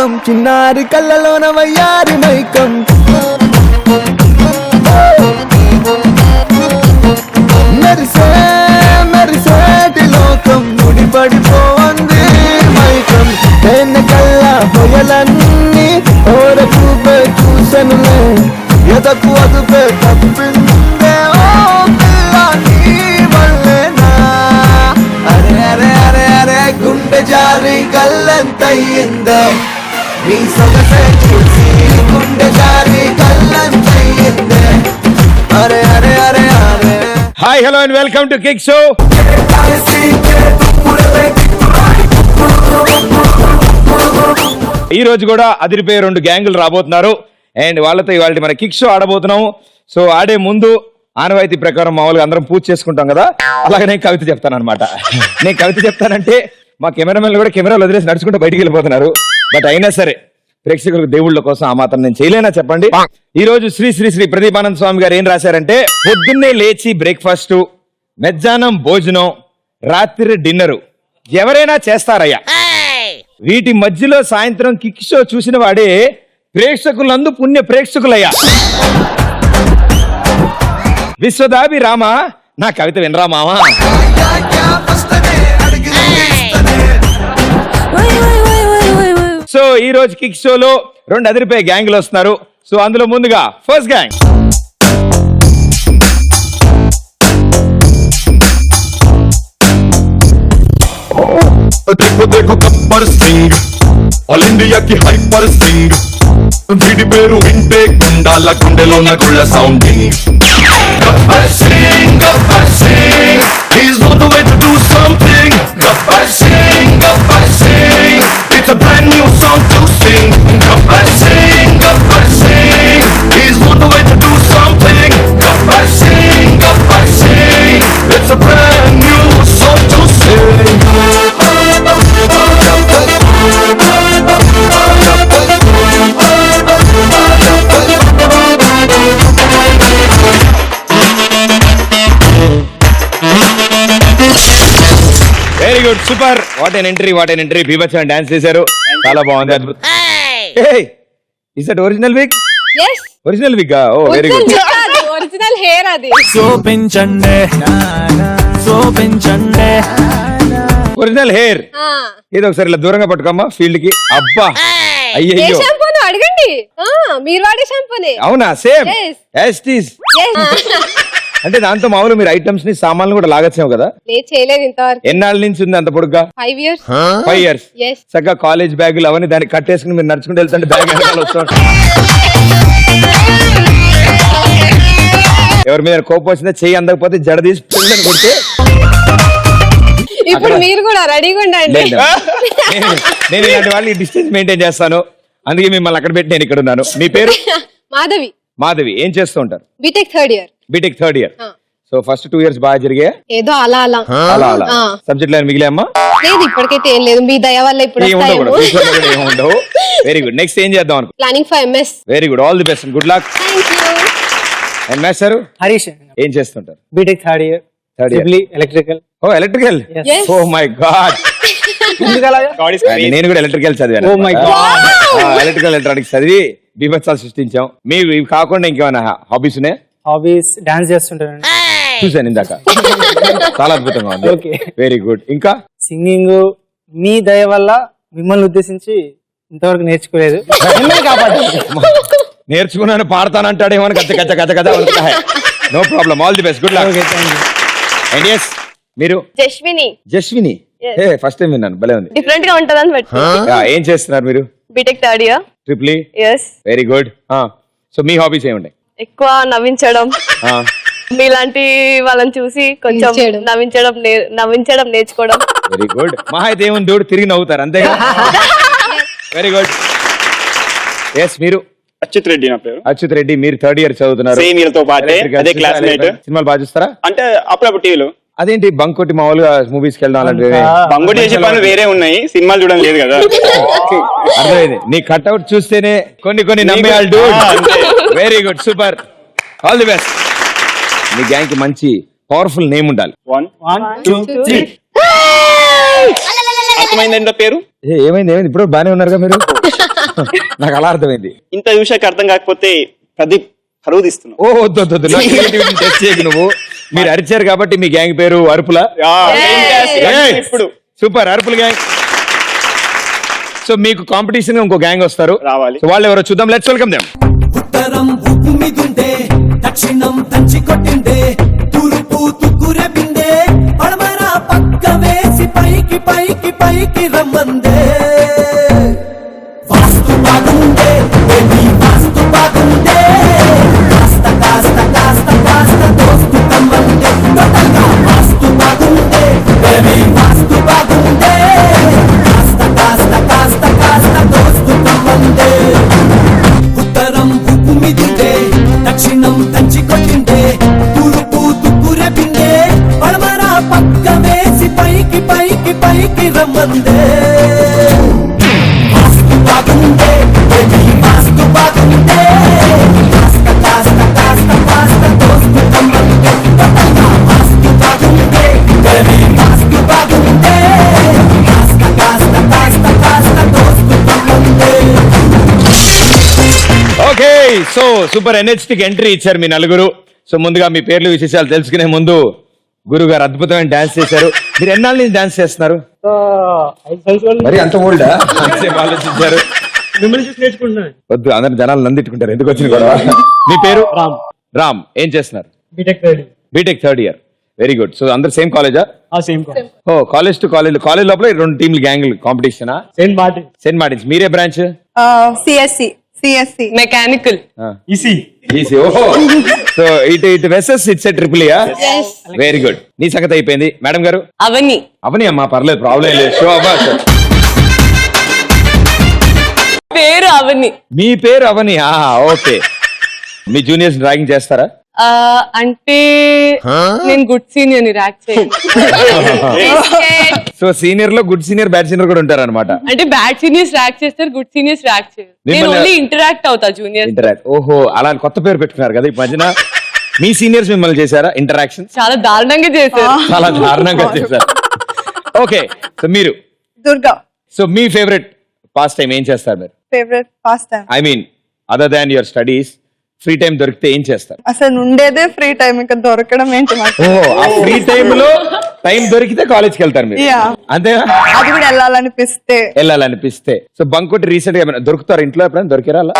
లోకం చిన్నారి కళ్ళలోన వయ్యారి మైకం మెరిసే మెరిసేటి లోకం ముడిపడిపోంది మైకం తేన కళ్ళ హొయలన్నీ ఓర చూపే చూసనులే ఎదకు అదుపే తప్పిందే ఓ పిల్ల నీ వల్లేనా అరే అరే అరే అరే గుండె జారి కళ్ళంతయ్యిందే నీ సొగసే చూసి గుండె జారి కళ్ళంతయ్యిందే అరే అరే అరే అరే. Hi hello and welcome to kick show. ఈ రోజు కూడా అదిరిపోయే 2 గ్యాంగులు రాబోతున్నారు అండ్ వాళ్ళతో ఇవాళ మన కిక్ షో ఆడబోతున్నాము. సో ఆడే ముందు ఆనవాయితీ ప్రకారం మామూలుగా అందరం పూజ చేసుకుంటాం కదా, అలాగే నేను కవిత చెప్తాను అనమాట. నేను కవిత చెప్తానంటే మా కెమెరామెన్లు కూడా కెమెరాలు వదిలేసి నడుచుకుంటూ బయటికి వెళ్ళిపోతున్నారు. బట్ అయినా సరే ప్రేక్షకులకు దేవుళ్ళ కోసం ఆ మాత్రం నేను చేయలేనా చెప్పండి. ఈ రోజు శ్రీ శ్రీ శ్రీ ప్రదీపానంద స్వామి గారు ఏం రాశారంటే, పొద్దున్నే లేచి బ్రేక్ఫాస్ట్, మధ్యాహ్నం భోజనం, రాత్రి డిన్నరు ఎవరైనా చేస్తారయ్యా. వీటి మధ్యలో సాయంత్రం కిక్ షో చూసిన వాడే ప్రేక్షకులందు పుణ్య ప్రేక్షకులయ్యా. విశ్వదాభి రామ నా కవిత వినరా మావా. సో ఈ రోజు కిక్ షోలో 2 అదిరిపోయే గ్యాంగ్లు వస్తున్నారు. సో అందులో ముందుగా ఫస్ట్ గ్యాంగ్. देखो देखो गब्बर सिंह ऑल इंडिया की हाइपर सिंह వీడి పేరు వింటే గుండాల గుండెలోన గుళ్ళ sounding Gabbar Singh he is on the way to do something Gabbar Singh it's a brand new song to sing Gabbar Singh he is on the way to do something Gabbar Singh it's a brand new song to sing. Very good, super, what an entry, what an entry. బీభత్సంగా dance చేశారు, చాలా బాగుంది, అద్భుతం. Is that original wig? yes original wig. Oh very good. Original hair అది. Original hair. ఇది ఒకసారి ఇలా దూరంగా పట్టుకోమ్మా ఫీల్డ్ కి. అబ్బా ఏ అయ్యయ్యో, షాంపూను అడగండి. మీరు వాడే షాంపూనే. అవునా? Same Yes. యాస్టీస్. Yes. అంటే దాంతో మామూలు మీరు ఐటమ్స్ ని సామాన్లు కూడా లాగచ్చాము కదా. లేదు, చేయలేదు ఇంతవరకు. ఎన్నాళ్ళ నుంచి ఉంది అంత పొడుగ్గా? 5 years. 5 years. Yes. చక్కగా కాలేజ్ బ్యాగులు అవన్నీ దాన్ని కట్టేసుకుని మీరు నడుచుకుంటూ వెళ్తుంటే బ్యాగ్ వెనకాల వస్తాడు. ఎవరి మీద కోపం వచ్చిందా చెయ్యి అందకపోతే జడ తీసి పిల్లని కొడితే. ఇప్పుడు మీరు కూడా రెడీగా ఉండండి. నేను ఇలాంటి వాళ్ళకి డిస్టెన్స్ మెయింటైన్ చేస్తాను, అందుకే మిమ్మల్ని అక్కడ పెట్టి నేను ఇక్కడ ఉన్నాను. మీ పేరు? మాధవి. మాధవి. ఏం చేస్తూ ఉంటారు? BTech 3rd year. BTech 3rd year. So first 2 years బాగా జరిగాయా? ఏదో అలా అలా అలా అలా. సబ్జెక్ట్ లైన్ మిగిలాయమ్మా? లేదు, ఇప్పటికైతే ఏం లేదు. మీ దయ వల్ల ఇప్పుడు ఉండవు. Very good. నెక్స్ట్ ఏం చేద్దాం అనుకో? Planning for MS. Very good, all the best, good luck. Thank you. MS sir Harish. ఏం చేస్తుంటారు? BTech 3rd year. Electrical. Oh electrical. Yes. Oh my God, నేను కూడా ఎలక్ట్రికల్ చదివాను. Oh my God. Electrical electronics చదివి బీభత్సాలు సృష్టించాం. మీ ఇవి కాకుండా ఇంకేమైనా హాబీస్ ఉన్నాయి? హాబీస్ డాన్స్ చేస్తుంటాను. చూసాను ఇందాక, చాలా అద్భుతంగా ఉంది. Okay. Very good. ఇంకా సింగింగ్ మీ దయ వల్ల మిమ్మల్ని ఉద్దేశించి ఇంతవరకు నేర్చుకోలేదు. మిమ్మల్ని కాపాడండి. నేర్చుకున్నాను పాడతానంటాడేమో అని కచ్చ కచ్చ కచ్చ కథ. No problem, all the best, good luck. And yes, మీరు? జస్విని. జస్విని. ఫస్ట్ టైం విన్నాను, భలే ఉంది. డిఫరెంట్ గా ఉంటదని బట్టి. ఏం చేస్తున్నారు మీరు? BTech 3rd year. Triple E. yes. Very good. So మీ హాబీస్ ఏముంటాయి? ఎక్కువ నవ్వించడం. మీలాంటి వాళ్ళని చూసి కొంచెం నవ్వించడం నేర్చుకోవడం. Very good. మహా అయితే ఏముంది, దూడు తిరిగి నవ్వుతారు అంతేగా. Very good. ఎస్, మీరు? అచ్యుత్ రెడ్డి నా పేరు. అచ్యుత్ రెడ్డి. మీరు 3rd year చదువుతున్నారు. సేమ్ ఇయర్ తో పాటే, అదే క్లాస్మేట్. సినిమాలు బాగా చూస్తారా? అంటే అప్పుడప్పుడు టీవీలో. అదేంటి బంక్ కొట్టి మామూలుగా మూవీస్ కి వెళ్ళడం అలాంటివి? బంగుడు చేసే పనులు వేరే ఉన్నాయి, సినిమాలు చూడడం లేదు కదా. అర్థమైంది. నీ కట్అవుట్ చూస్తేనే కొన్ని నమ్మేయాలి. డూ very good, super, all the best. మీ గ్యాంగ్ కి మంచి పవర్ఫుల్ నేమ్ ఉండాలి. 1 2 3. అర్థమైంది పేరు? ఏమైంది ఇప్పుడు బానే ఉన్నారుగా మీరు? నాకు అలా అర్థమైంది. ఇంత చూసాక అర్థం కాకపోతే ప్రదీప్ కరువు తీస్తున్నావు. ఓ వద్దు వద్దు వద్దు, నా క్రియేటివిటీ టెస్ట్ చేయకు నువ్వు. మీరు అరిచారు కాబట్టి మీ గ్యాంగ్ పేరు అరుపుల. ఇప్పుడు సూపర్, అరుపుల గ్యాంగ్. సో మీకు కాంపిటీషన్ ఇంకో గ్యాంగ్ వస్తారు, రావాలి. సో వాళ్ళు ఎవరో చూద్దాం. Let's welcome them. ఉత్తరం ఉప్పు మీదుండే, దక్షిణం తంచి కొట్టిండే, తూర్పు తుక్కురే పిండే, పడమర పక్క వేసి పైకి పైకి పైకి రమ్మందే. వాస్తు బాగుండే, బేబీ వాస్తు బాగుండే, కాస్త కాస్త కాస్త కాస్త దోస్తు కమ్మందే. టోటల్గా వాస్తు బాగుండే, బేబీ వాస్తు బాగుండే, కాస్త కాస్త కాస్త కాస్త దోస్తు కమ్మందే. ఉత్తరం ఉప్పు మీదుండే, దక్షిణం తంచి కొట్టిండే, తూర్పు తుక్కురే పిండే, పడమర పక్క వేసి పైకి పైకి పైకి రమ్మందే. వాస్తు బాగుండే, బేబీ వాస్తు బాగుండే, కాస్త కాస్త కాస్త కాస్త దోస్తు కమ్మందే. టోటల్గా వాస్తు బాగుండే, బేబీ వాస్తు బాగుండే, కాస్త కాస్త కాస్త కాస్త దోస్తు కమ్మందే. Okay, so super energetic entry ఇచ్చారు మీ నలుగురు. సో ముందుగా మీ పేర్లు విశేషాలు తెలుసుకునే ముందు గురువు గారు అద్భుతమైన డాన్స్ చేశారు. మీరు ఎన్నాళ్ళ నుంచి డాన్స్ చేస్తున్నారు? మరి అంత ఓల్డా? ఆలోచించారు. మిమ్మల్ని చూసి నేర్చుకుంటున్నాను. వద్దు, అందరు జనాలు నందిట్టుకుంటారు, ఎందుకు వచ్చిన గొడవ. మీ పేరు? రామ్. రామ్, ఏం చేస్తున్నారు? BTech ready. BTech third year. Very good. So అందరు సేమ్ కాలేజా? Same oh, college to college. College లోపల రెండు టీంలు గ్యాంగ్ కాంపిటీషనా? Saint Martin. Saint Martin's. మీరే branch? CSC mechanical. EC. EC. ఓహో, సో ఇటు versus it's triple E. Very good. నీ సంగతి అయిపోయింది. మేడం గారు? అవని. అవని అమ్మా, పర్లేదు, ప్రాబ్లం లేదు. షో అవ్వ. పేరు అవని. మీ పేరు అవని? ఓకే. మీ జూనియర్స్ డ్రాయింగ్ చేస్తారా? అంటే నేను గుడ్ సీనియర్ ని ర్యాక్ చేయండి. సో సీనియర్ లో గుడ్ సీనియర్, బ్యాడ్ సీనియర్ కూడా ఉంటారు అనమాట. అంటే బ్యాడ్ సీనియర్స్ ర్యాక్ చేస్తారు, గుడ్ సీనియర్స్ ర్యాక్ చేయరు. నేను ఓన్లీ ఇంటరాక్ట్ అవుతా జూనియర్. ఇంటరాక్ట్. ఓహో, అలా కొత్త పేరు పెట్టుకున్నారు కదా ఈ మధ్యన. మీ సీనియర్స్ మిమ్మల్ని చేశారా ఇంటరాక్షన్? చాలా దారుణంగా చేశారు. చాలా దారుణంగా చేశారు. ఓకే, సో మీరు? దుర్గా. సో మీ ఫేవరెట్ పాస్ టైం ఏం చేస్తారు మీరు? Favourite pass time I mean other than your studies, free time దొరికితే ఏం చేస్తారు? అసలు ఉండేదే ఫ్రీ టైం, ఇంకా దొరకడం ఏంటి మాకు. ఓ, ఆ ఫ్రీ టైం లో టైం దొరికితే కాలేజ్కి వెళ్తారు మీరు? Yeah. అంతేనా? అది కూడా వెళ్ళాలనిపిస్తే. సో బంక్ కొట్టి రీసెంట్ గా ఏమైనా దొరుకుతారు ఇంట్లో? ఎప్పుడైనా దొరికారా అలా?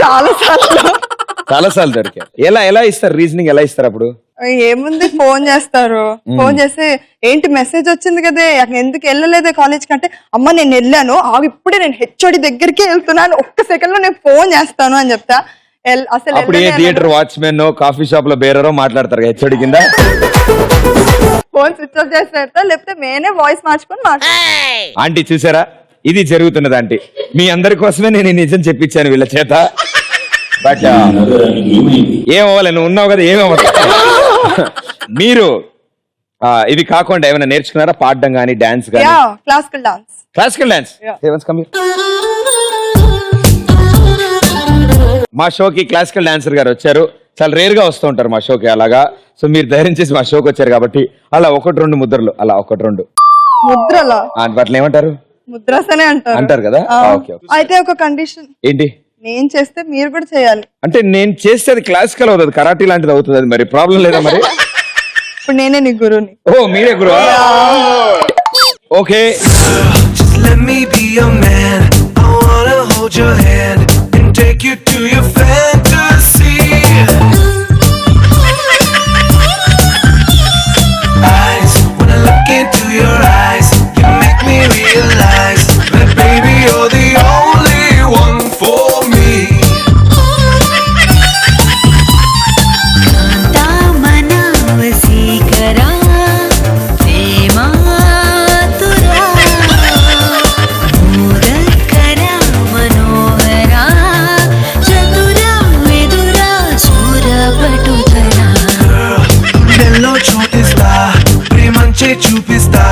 చాలా సార్లు దొరికారు. ఎలా ఇస్తారు రీజనింగ్? ఎలా ఇస్తారు అప్పుడు? ఏముంది, ఫోన్ చేస్తారు. ఫోన్ చేసి ఏంటి మెసేజ్ వచ్చింది కదా, ఎందుకు వెళ్ళలేదే కాలేజ్ కంటే, అమ్మ నేను వెళ్ళాను, ఇప్పుడే నేను హెచ్ఓడి దగ్గరికి వెళ్తున్నాను, ఒక్క సెకండ్ లో నేను ఫోన్ చేస్తాను అని చెప్తా. అసలు అప్పుడు ఏ థియేటర్ వాచ్మెన్, కాఫీ షాప్ లో బేరరో మాట్లాడతారు హెచ్ఓడి కింద. ఫోన్ స్విచ్ ఆఫ్ చేసి పెడతా, లేకపోతే మేనే వాయిస్ మార్చుకొని ఆంటీ చూసారా, ఇది జరుగుతున్నది ఆంటీ. మీ అందరి కోసమే నేను ఈ నిజం చెప్పించాను వీళ్ళ చేత. బట్ ఏమవ్వాలి, నువ్వు ఉన్నావు కదా, ఏమవ్వాలి. మీరు ఇవి కాకుండా ఏమైనా నేర్చుకున్నారా? పాడడం కానీ, డాన్స్ కానీ? Classical dance. Classical dance. మా షోకి క్లాసికల్ డాన్సర్ గారు వచ్చారు. చాలా రేర్ గా వస్తూ ఉంటారు మా షోకి అలాగా. సో మీరు ధైర్యం చేసి మా షోకి వచ్చారు కాబట్టి అలా 1-2 ముద్రలు, అలా 1-2 ముద్రలా. వాటిని ఏమంటారు? ముద్రాసనే అంటారు కదా. ఓకే. అయితే ఒక కండిషన్ ఏంటి? నేను చేస్తే మీరు కూడా చేయాలి. అంటే నేను చేస్తే అది క్లాసికల్ అవుతుంది, కరాటీ లాంటిది అవుతుంది, అది మరి ప్రాబ్లం లేదా మరి? ఇప్పుడు నేనే నీ గురువుని. ఓ, మీరే గురువా? Okay. Let me be your man. I wanna hold your hand and take you to your fantasy. Eyes, when I look into your eyes, you make me realize that baby you're the only one for me. చూపిస్తా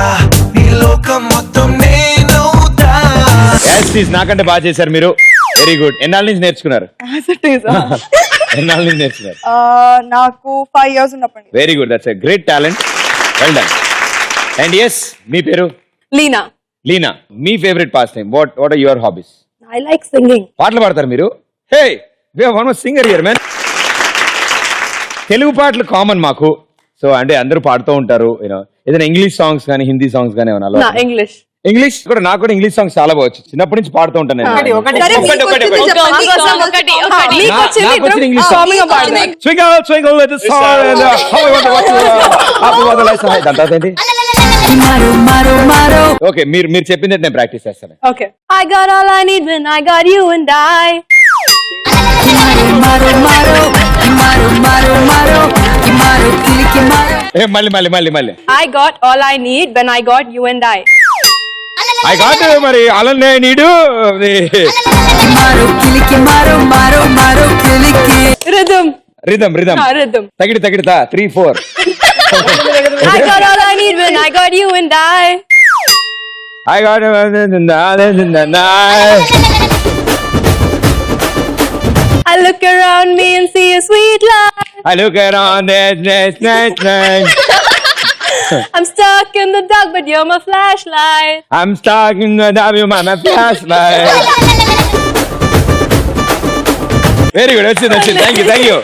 నీ లోకం మొత్తం నేనవుతా. నాకంటే బాగా చేశారు మీరు. Very good. ఎన్నాళ్ళ నుంచి నేర్చుకున్నారు? ఎన్నాళ్ళ నుంచి నేర్చుకున్నారు? నాకు 5 years ఉన్నప్పటి. Very good, that's a great talent. Well done. And yes, మీ పేరు? లీనా. లీనా, మీ favourite pastime? What are your hobbies? I like singing. పాటలు పాడతారు మీరు? Hey we have one more singer here man. Telugu పాటలు కామన్ మాకు. సో అంటే అందరూ పాడుతూ ఉంటారు యూనో. ఏదైనా ఇంగ్లీష్ సాంగ్స్ కానీ హిందీ సాంగ్స్ కానీ ఏమైనా అలా? ఇంగ్లీష్. ఇంగ్లీష్ కూడా నాకు కూడా ఇంగ్లీష్ సాంగ్స్ చాలా బాగా వచ్చు. చిన్నప్పటి నుంచి పాడుతూ ఉంటాను నేను. సరే, మీకు వచ్చింది చెప్పండి. మీకు వచ్చింది నాకు వచ్చిన ఇంగ్లీష్ Song గా పాడండి. Twinkle, twinkle little star in the how I wonder what you are. what the lights are. దాని తర్వాత ఏంటి? ఓకే మీరు చెప్పింది నేను ప్రాక్టీస్ చేస్తాను. Okay. I got all I need when I got you and I. మళ్ళీ I got all I need when I got you and I. I got మరి అలానే నీడు Rhythm. Rhythm Rhythm. తగిడితా 3 4. I got all I need when I got you and I. I got I look around me and see a sweet life. I look around I'm stuck in the dark, but you're my flashlight. I'm stuck in the W my flashlight. Very good. వచ్చింది. Thank you.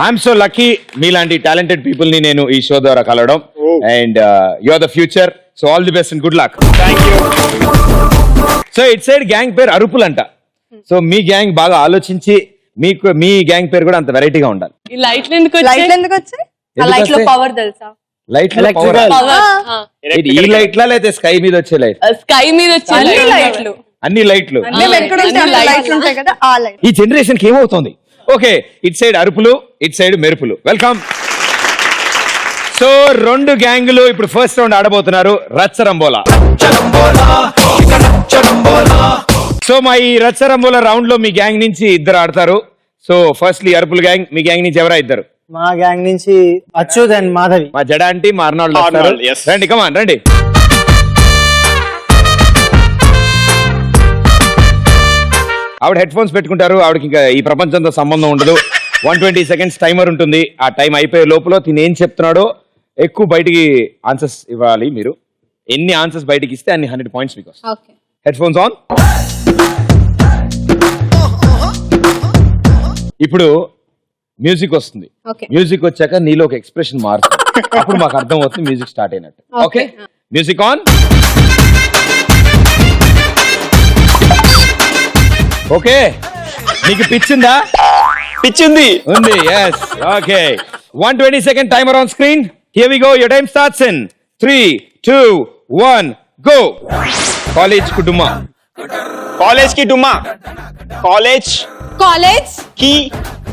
I'm so lucky మీలాంటి talented people ని నేను ఈ show ద్వారా కలవడం. And you are the future. So all the best and good luck. Thank you. So ఇట్ side gang పేరు అరుపులంట. సో మీ గ్యాంగ్ బాగా ఆలోచించి మీ గ్యాంగ్ పేరు కూడా అంత వెరైటీగా ఉండాలి. ఈ లైట్లు ఎందుకు లైట్లు ఎందుకు వచ్చాయి? ఆ లైట్ లో పవర్ తెలుసా? Light power? ఈ లైట్లా లేకపోతే స్కై మీద వచ్చే లైట్? స్కై మీద వచ్చే లైట్లు. అన్ని లైట్లు. మేము ఎక్కడ ఉంటే అక్కడ లైట్లు ఉంటాయి కదా, ఆ లైట్. ఈ జనరేషన్ కి ఏమవుతుంది? ఓకే ఇట్ సైడ్ అరుపులు, ఇట్ సైడ్ మెరుపులు. వెల్కమ్. సో 2 గ్యాంగులు ఇప్పుడు ఫస్ట్ రౌండ్ ఆడబోతున్నారు. రచ్చరంబోలా. సో మా ఈ రచ్చరంబోలా రౌండ్ లో మీ గ్యాంగ్ నుంచి ఇద్దరు ఆడతారు. సో ఫస్ట్లీ అరుపుల గ్యాంగ్. మీ గ్యాంగ్ నుంచి ఎవరా ఇద్దరు? మా గ్యాంగ్ నుంచి అచ్యుత్ అండ్ మాధవి. మా జడ ఆంటీ, మా అర్నాల్డ్ వస్తారు. Arnold, yes. రండి కమాన్ రండి. ఆవిడ హెడ్ ఫోన్స్ పెట్టుకుంటారు. ఆవిడకి ఇంకా ఈ ప్రపంచంతో సంబంధం ఉండదు. 120 సెకండ్స్ టైమర్ ఉంటుంది. ఆ టైం అయిపోయే లోపల తిని ఏం చెప్తున్నాడో ఎక్కువ బయటికి ఆన్సర్స్ ఇవ్వాలి. మీరు ఎన్ని ఆన్సర్స్ బయటికి ఇస్తే అన్ని 100 పాయింట్స్ మీకు వస్తాయి. Okay. Headphones on. ఇప్పుడు మ్యూజిక్ వస్తుంది. Okay. మ్యూజిక్ వచ్చాక నీలో ఒక ఎక్స్ప్రెషన్ మారుతుంది. అప్పుడు మాకు అర్థం అవుతుంది మ్యూజిక్ స్టార్ట్ అయినట్టు. Okay music on. ఓకే మీకు పిచ్చిందా? పిచ్చింది ఉంది. Yes. Okay 120 second timer on screen. Here we go. Your time starts in 3 2 1 go. College కు డుమ్మా. కాలేజ్ కి డుమ్మా. College College. కి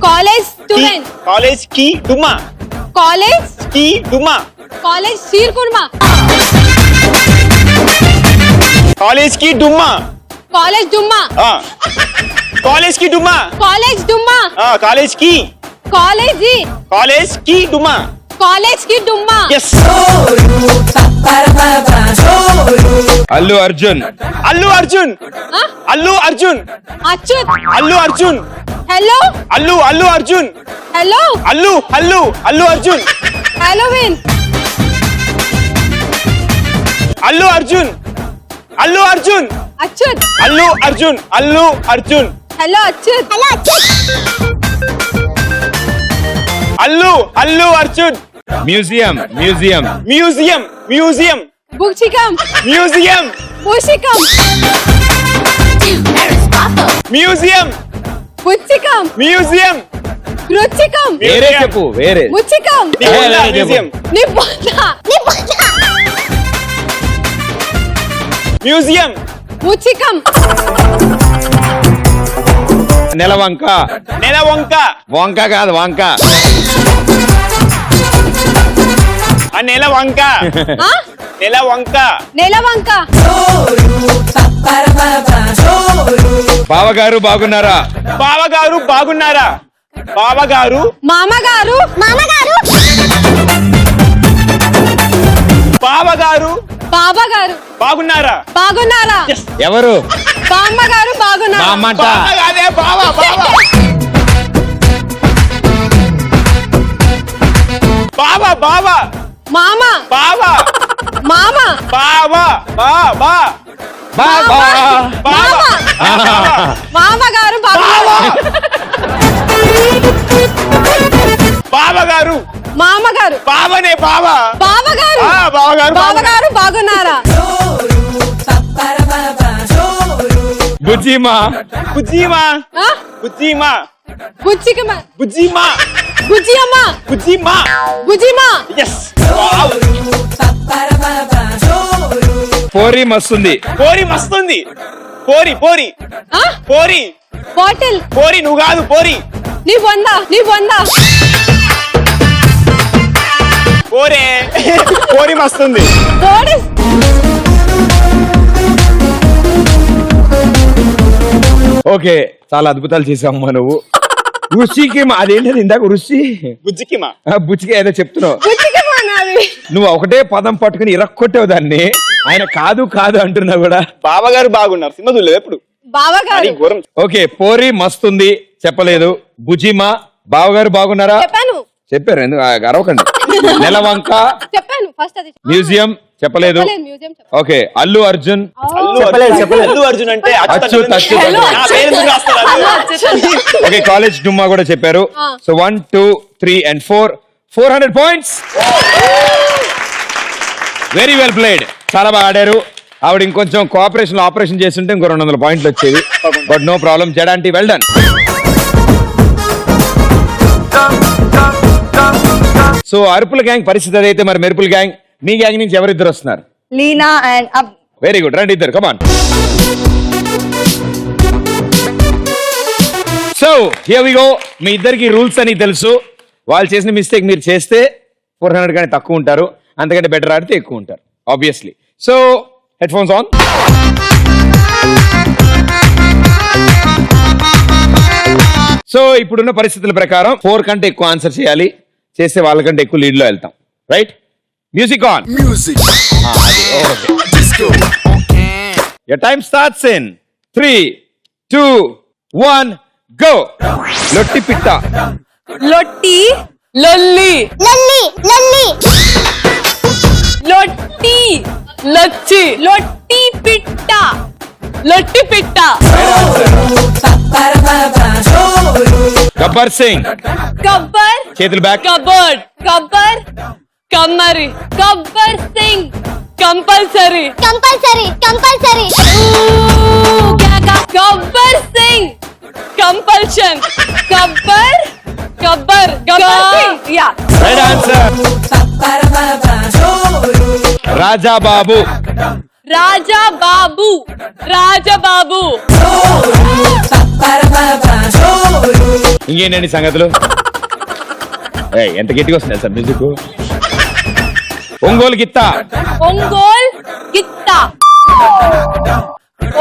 College student. కాలేజ్ కి డుమ్మా. College. కి డుమ్మా. College Shirkurma. కాలేజ్ కి డుమ్మా. College Dumma. కాలేజ్ కి డుమ్మా. College Dumma. కాలేజ్ కి College. కాలేజ్ కి డుమ్మా. College ki Dumma. Yes. Allu Arjun. Allu Arjun. Huh? Allu Arjun. Achut. Allu Arjun. Hello. Allu Arjun. Hello. Allu Arjun. Halloween. Allu Arjun. Achut. Allu Arjun. Hello Achut. Hello Achut. Allu Arjun. Museum. Bukchikam. Museum. Bushikam. Butchikam. Gruchikam. వేరే చెప్పు. వేరే Muchikam. Museum. Nibbona. Museum. Muchikam. నెలవంక. నెలవంక. వంక కాదు వంక. నెలవంక. Huh? నెలవంక. Nelavanka. బావగారు బాగున్నారా? బావగారు బాగున్నారా? బావగారు. Mamagaru. బావగారు Babagaru. బాగున్నారా? Bagunnara. ఎవరు? Bammagaru bagunnara. బామ్మంట. అదే బావ. Mama. బావ. Mama. బావ. బాబా మామగారు బావగారు మామగారు బావనే బావ బావగారు బావగారు బావగారు బాగున్నారా బుజ్జిమా బుజ్జిమా ఆ? బుజ్జిమా బుజ్జికమ్మ బుజ్జిమా బుజ్జి అమ్మ బుజ్జిమా బుజ్జిమా ఎస్ పోరి మస్తుంది. పోరి మస్తుంది పోరి పోరి ఆ? పోరి బాటిల్ పోరి నువ్వు కాదు పోరి నీ బొందా పోరే పోరి మస్తుంది బాటిల్ ఓకే చాలా అద్భుతాలు చేసావమ్మా నువ్వు. రుచికి అదేంటది ఇందాక రుచి బుజ్జికిమా బుచ్చికి ఏదో చెప్తున్నావు. బుజ్జికమ్మ నాది నువ్వు ఒకటే పదం పట్టుకుని ఇరక్కొట్టావు దాన్ని. ఆయన కాదు కాదు అంటున్నా కూడా. బావగారు బాగున్నారు సినిమా చూడలేదు ఎప్పుడు బావగారు అది ఘోరం ఓకే పోరి మస్తుంది చెప్పలేదు. బుజిమా బావగారు బాగున్నారా చెప్పాను చెప్పారు. ఎందుకు అరవకండి. నెలవంక చెప్పాను ఫస్ట్ అది మ్యూజియం చెప్పలేదు. మ్యూజియం ఓకే అల్లు అర్జున్ అల్లు అర్జున్ అంటే అచ్యుత్, అచ్యుత్. నా పేరు ఎందుకు రాస్తారు? ఓకే కాలేజ్ డుమ్మా కూడా చెప్పారు. So 1 2 3 and 400 points. Very well played. చాలా బాగా ఆడారు. ఆవిడ ఇంకొంచెం కోఆపరేషన్ ఆపరేషన్ చేస్తుంటే ఇంకో 200 పాయింట్లు వచ్చేది. But no problem. జడాంటి వెల్ డన్. సో అరుపుల గ్యాంగ్ పరిస్థితి అదైతే మరి మెరుపుల గ్యాంగ్ మీ గ్యాంగ్ నుంచి ఎవరిద్దరు వస్తున్నారు? లీనా అండ్ వెరీ గుడ్ రండి ఇద్దరు come on. So here we go. మీ ఇద్దరికి రూల్స్ అని తెలుసు. వాళ్ళు చేసిన మిస్టేక్ మీరు చేస్తే 400 కానీ తక్కువ ఉంటారు, అంతకంటే బెటర్ ఆడితే ఎక్కువ ఉంటారు obviously. So head phones on. So ఇప్పుడున్న పరిస్థితుల ప్రకారం 4 కంటే ఎక్కువ ఆన్సర్ చేయాలి. చేస్తే వాళ్ళకంటే ఎక్కువ లీడ్ లో వెళ్తాం. Right music on. Music. Disco. Your time starts in 3 2 1 go. Lotti పిట్ట లొట్టి లొల్లి లల్లి లల్లి లొట్టి లచ్చి లొట్టి పిట్ట లొట్టి పిట్ట గబ్బర్ సింగ్ గబ్బర్ చేతులు బ్యాక్. కబర్డ్ గబ్బర్ కమ్మరి Gabbar Singh compulsory compulsory Gabbar Singh compulsion Gabbar Gabbar yeah right answer. Raja Babu Rajababu Rajababu ఇంకేంటండి సంగతులు? ఎంత గట్టిగా వస్తుంది సార్ మ్యూజిక్. ఒంగోలు గిత్త ఒంగోల్ గిత్త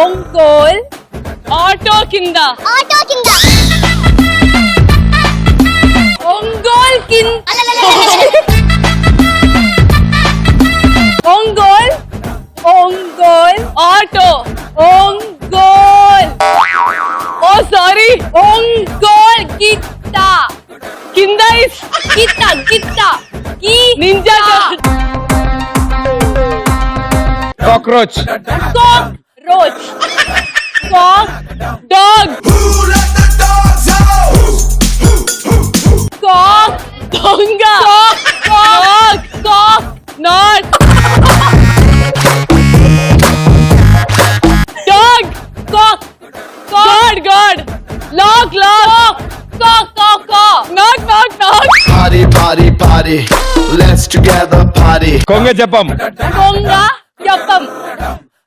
ఒంగోల్ ఆటో కింద Ongole Ongole Ongole auto Ongole oh sorry Ongole గిత్త కింద ఇస్ గిత్త గిత్త ninja cockroach cockroach cock dog Who let the dogs out? Cock దొంగ cock cock not dog cock god god lock lock cock cock cock not not not Party, party, party. Let's together party. కొంగ చెప్పం. కొంగ చెప్పం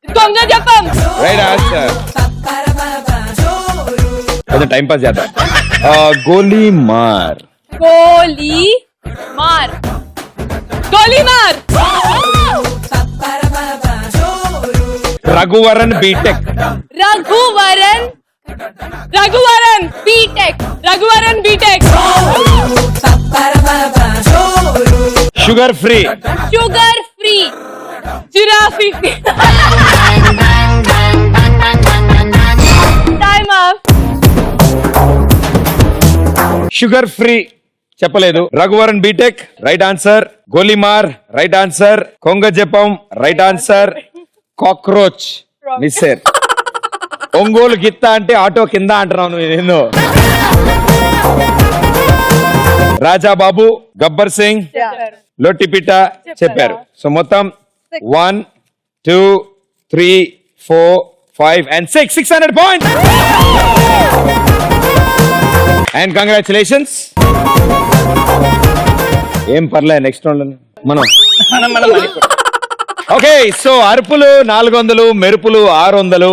దొంగ చెప్పం right answer. కొంచెం time pass చేద్దాం. Goli Maar Goli Maar Golimaar Raghuvaran B Tech Raghuvaran Raghuvaran B Tech Raghuvaran B Tech sugar free sugar free giraffe time up sugar free చెప్పలేదు. Raghuvaran B Tech right answer. Golimaar right answer. కొంగ జపం right answer. Cockroach miss sir Ongole గిత్త అంటే ఆటో కింద అంటున్నావు నువ్వు ఏందో. రాజాబాబు, గబ్బర్ సింగ్, లొట్టిపిట్ట చెప్పారు. సో మొత్తం 1 2 3 4 5 and 600 points. And congratulations. ఏం పర్లే నెక్స్ట్ రౌండ్ మనం. ఓకే సో అరుపులు 400, మెరుపులు 600.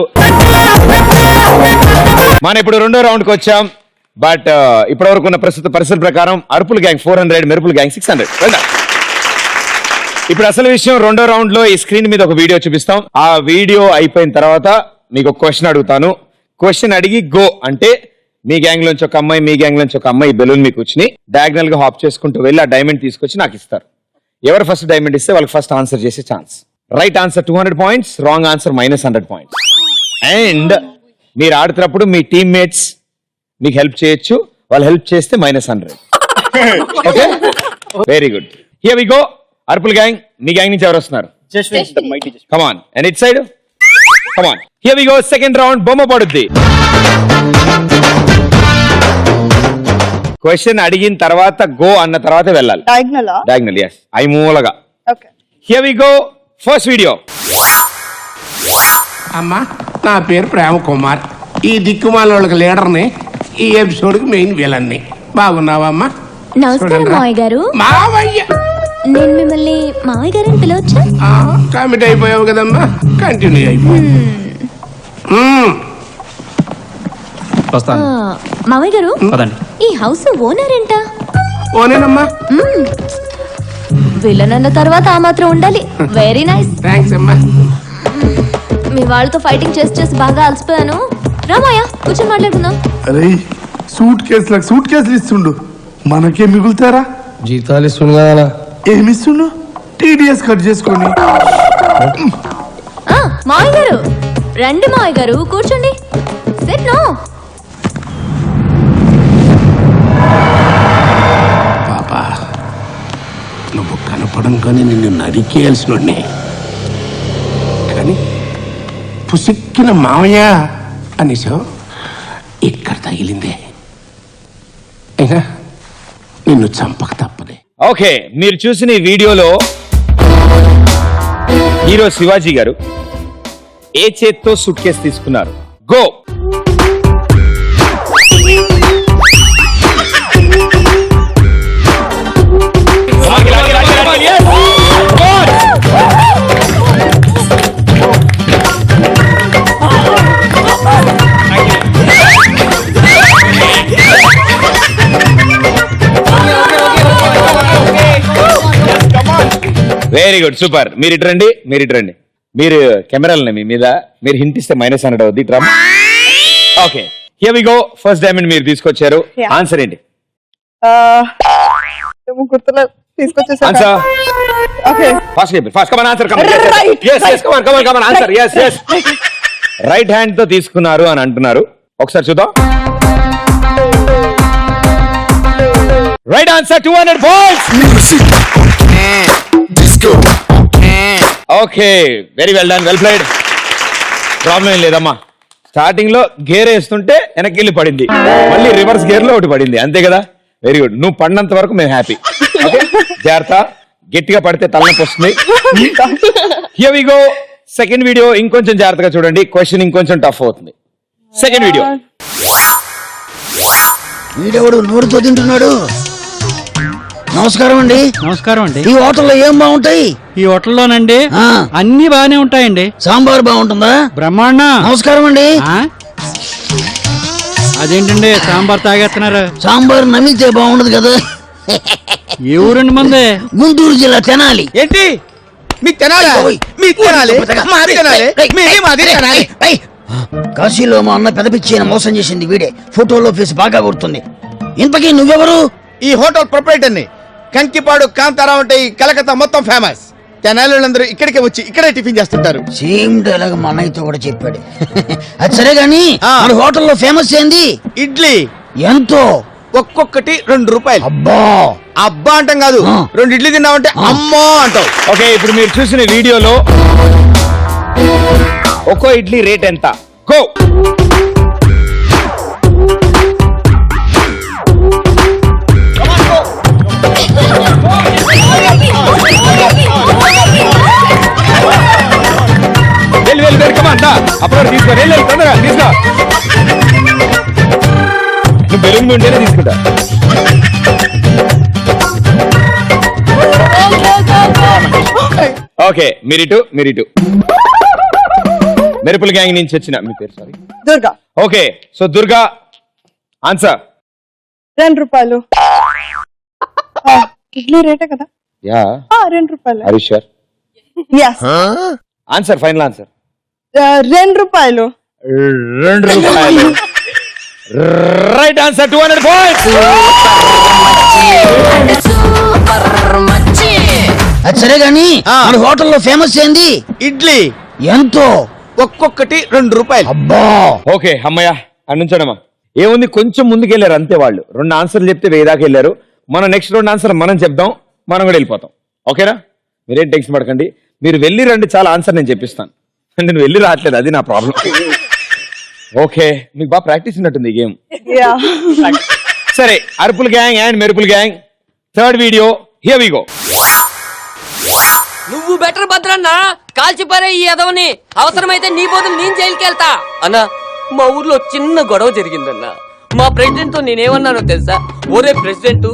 మనం ఇప్పుడు రెండో రౌండ్ కి వచ్చాం. బట్ ఇప్పటి వరకు ఉన్న ప్రస్తుత పరిస్థితుల ప్రకారం అరుపుల గ్యాంగ్ 400, మెరుపుల గ్యాంగ్ 600. వెళ్దాం. ఇప్పుడు అసలు విషయం, రెండో రౌండ్ లో ఈ స్క్రీన్ మీద ఒక వీడియో చూపిస్తాం. ఆ వీడియో అయిపోయిన తర్వాత మీకు ఒక క్వశ్చన్ అడుగుతాను. క్వశ్చన్ అడిగి గో అంటే మీ గ్యాంగ్ లోంచి ఒక అమ్మాయి, మీ గ్యాంగ్ లోంచి ఒక అమ్మాయి బెలూన్ మీకు వచ్చి డయాగ్నల్ గా హాప్ చేసుకుంటూ వెళ్ళి ఆ డైమండ్ తీసుకొచ్చి నాకు ఇస్తారు. ఎవరు ఫస్ట్ డైమండ్ ఇస్తే వాళ్ళకి ఫస్ట్ ఆన్సర్ చేసే chance. Right answer 200 points, wrong answer -100 points. And మీరు ఆడుతున్నప్పుడు మీ టీమ్మేట్స్ మీకు హెల్ప్ చేయొచ్చు, వాళ్ళు హెల్ప్ చేస్తే -100. Okay very good. Here we go. అర్పుల్ గ్యాంగ్, మీ గ్యాంగ్ నుంచి ఎవరు వస్తున్నారు? Come on. And it side come on. Here we go. Second round బొమ్మ పడుద్ది. క్వశ్చన్ అడిగిన తర్వాత గో అన్న తర్వాత వెళ్ళాలి. డయాగ్నల్ yes ఐమూలగా. Okay here we go. First video. అమ్మా నా పేరు ప్రేమ కుమార్, ఈ దిక్కుమాల వాళ్ళకి లీడర్ని, ఈ ఎపిసోడ్ కి మెయిన్ విలన్ని. బాగున్నావా అమ్మా? నమస్కారం మావయ్య గారు. మావయ్య నేను మిమ్మల్ని మావయ్య గారు అని పిలవచ్చా? కమిట్ అయిపోయావు కదమ్మా, కంటిన్యూ అయిపోయి. మావయ్య గారు ఈ హౌస్ ఓనర్ ఏంట? ఓనేనమ్మా. విలన్ అన్న తర్వాత ఆ మాత్రం ఉండాలి. Very nice. థ్యాంక్స్ అమ్మా. మీ వాళ్ళతో ఫైటింగ్ చేసి చేసి బాగా అలసిపోయాను. రామయ్య కూర్చొని మాట్లాడుకుందాం. అరే సూట్ కేసులు ఇస్తుండు, మనకే మిగులుతారా? జీతాలు ఇస్తుండు కదా. ఏమి ఇస్తుండు? టీడీఎస్ కట్ చేసుకొని. మావయ్య గారు రండి. మావయ్య గారు కూర్చోండి. Set no. పాపా నువ్వు కనపడంగానే నిన్ను నరికేయాల్సిన కానీ పుసిక్కిన మావయ్య అనేసావు, ఇక్కడ తగిలిందే. అయినా నిన్ను చంపక తప్పదే. ఓకే మీరు చూసిన ఈ వీడియోలో హీరో శివాజీ గారు ఏ చేత్తో సూట్ కేసు తీసుకున్నారు? గో. Very good super. మీరు ఇటు రండి, మీరు ఇటు రండి. మీరు కెమెరాలు మీ మీద, మీరు హింట్ ఇస్తే -100 అవుద్ది. Drum. Okay here we go. First diamond మీరు తీసుకొచ్చారు. ఆన్సర్ ఏంటి? Answer fast come on. Answer come on. Answer yes right hand తో తీసుకున్నారు అని అంటున్నారు. ఒకసారి చూద్దాం. Right answer 200 points. Okay very well done, well played. Problem ఏం లేదమ్మా. స్టార్టింగ్ లో గేర్ వేస్తుంటే వెనక్కి వెళ్ళి పడింది, మళ్ళీ రివర్స్ గేర్ లో ఒకటి పడింది, అంతే కదా. Very good. నువ్వు పడినంత వరకు మేము హ్యాపీ. ఓకే జాగ్రత్త, గట్టిగా పడితే తలనొప్పి వస్తుంది. Here we go. Second video ఇంకొంచెం జాగ్రత్తగా చూడండి, క్వశ్చన్ ఇంకొంచెం టఫ్ అవుతుంది. Second video. వీడెవడు నోరుతో తింటున్నాడు? నమస్కారం అండి. నమస్కారం అండి. ఈ హోటల్లో ఏం బాగుంటాయి? ఈ హోటల్లోనండి అన్ని బాగానే ఉంటాయండి. సాంబార్ బాగుంటుందా? బ్రహ్మాండ. నమస్కారం అండి. అదేంటండి సాంబార్ తాగేస్తున్నారు? సాంబార్ నమిలితే బాగుండదు కదా. ఏ ఊరండి మంది? గుంటూరు జిల్లా తెనాలి. ఏంటి మీ తెనాలి? కాశీలో మా అన్న పెదపిచ్చి మోసం చేసింది వీడే. ఫోటోలో ఫేస్ బాగా గుర్తుంది. ఇంతకీ నువ్వెవరు? ఈ హోటల్ ప్రొపరేటర్ని. కంకిపాడు కాంతారావు అంటే ఈ కలకత్తా మొత్తం ఫేమస్. తెనాలందరూ ఇక్కడికే వచ్చి ఇక్కడే టిఫిన్ చేస్తుంటారు. సేమ్ డైలాగ్ మా అన్నయ్యతో కూడా చెప్పాడు. అది సరే గాని మన హోటల్లో ఫేమస్ ఏంది? ఇడ్లీ. ఎంతో? ఒక్కొక్కటి 2 రూపాయలు. అబ్బా అబ్బా అంటాం కాదు, 2 ఇడ్లీ తిన్నామంటే అమ్మో అంటావు. ఓకే ఇప్పుడు మీరు చూసిన వీడియోలో ఒక్కో ఇడ్లీ రేట్ ఎంత? గో. వెళ్ళి కమా అప్పుడు తీసుకో. వెళ్ళి తొందరగా తీసుకో. నువ్వు బెలూన్ ఉంటేనే తీసుకుంటా. ఓకే, మీరిటు. మెరుపుల గ్యాంగ్ నుంచి వచ్చిన మీ పేరు? Sorry, Durga. Okay, so Durga answer. 2 రూపాయలు. ఇడ్లీ రేటే కదా? యా. 2 రూపాయలు. Are you sure? yes. Answer, final answer. 2 రూపాయలు. 2 రూపాయలు. Right answer. 200 పాయింట్స్. అది సరే గాని మన హోటల్లో ఫేమస్ ఏంది? ఇడ్లీ. ఎంతో? ఒక్కొక్కటి 2 రూపాయలు. అబ్బా. ఓకే అమ్మయ్య, నుంచోడమ్మా. ఏముంది, కొంచెం ముందుకెళ్ళారు అంతే. వాళ్ళు 2 ఆన్సర్లు చెప్తే 1000 దాకా వెళ్ళారు. మనం నెక్స్ట్ 2 ఆన్సర్ మనం చెప్దాం, మనం కూడా వెళ్ళిపోతాం. ఓకేనా? మీరేం టెన్షన్ పడకండి. మీరు వెళ్ళి రండి, చాలా ఆన్సర్ నేను చెప్పిస్తాను. నేను వెళ్ళి రావట్లేదు, అది నా ప్రాబ్లం. ఓకే, మీకు బాగా ప్రాక్టీస్ ఉన్నట్టుంది ఈ గేమ్. సరే, అరుపుల గ్యాంగ్ అండ్ మెరుపుల gang third video, here we go. నువ్వు బెటర్ భద్రన్న, కాల్చిపారే ఈ ఎదవని. అవసరమైతే నీ బదులు నేను జైలుకి వెళ్తా. అన్నా, మా ఊర్లో చిన్న గొడవ జరిగిందన్నా. మా ప్రెసిడెంట్ తో నేనేమన్నానో తెలుసా? ఒరే ప్రెసిడెంట్,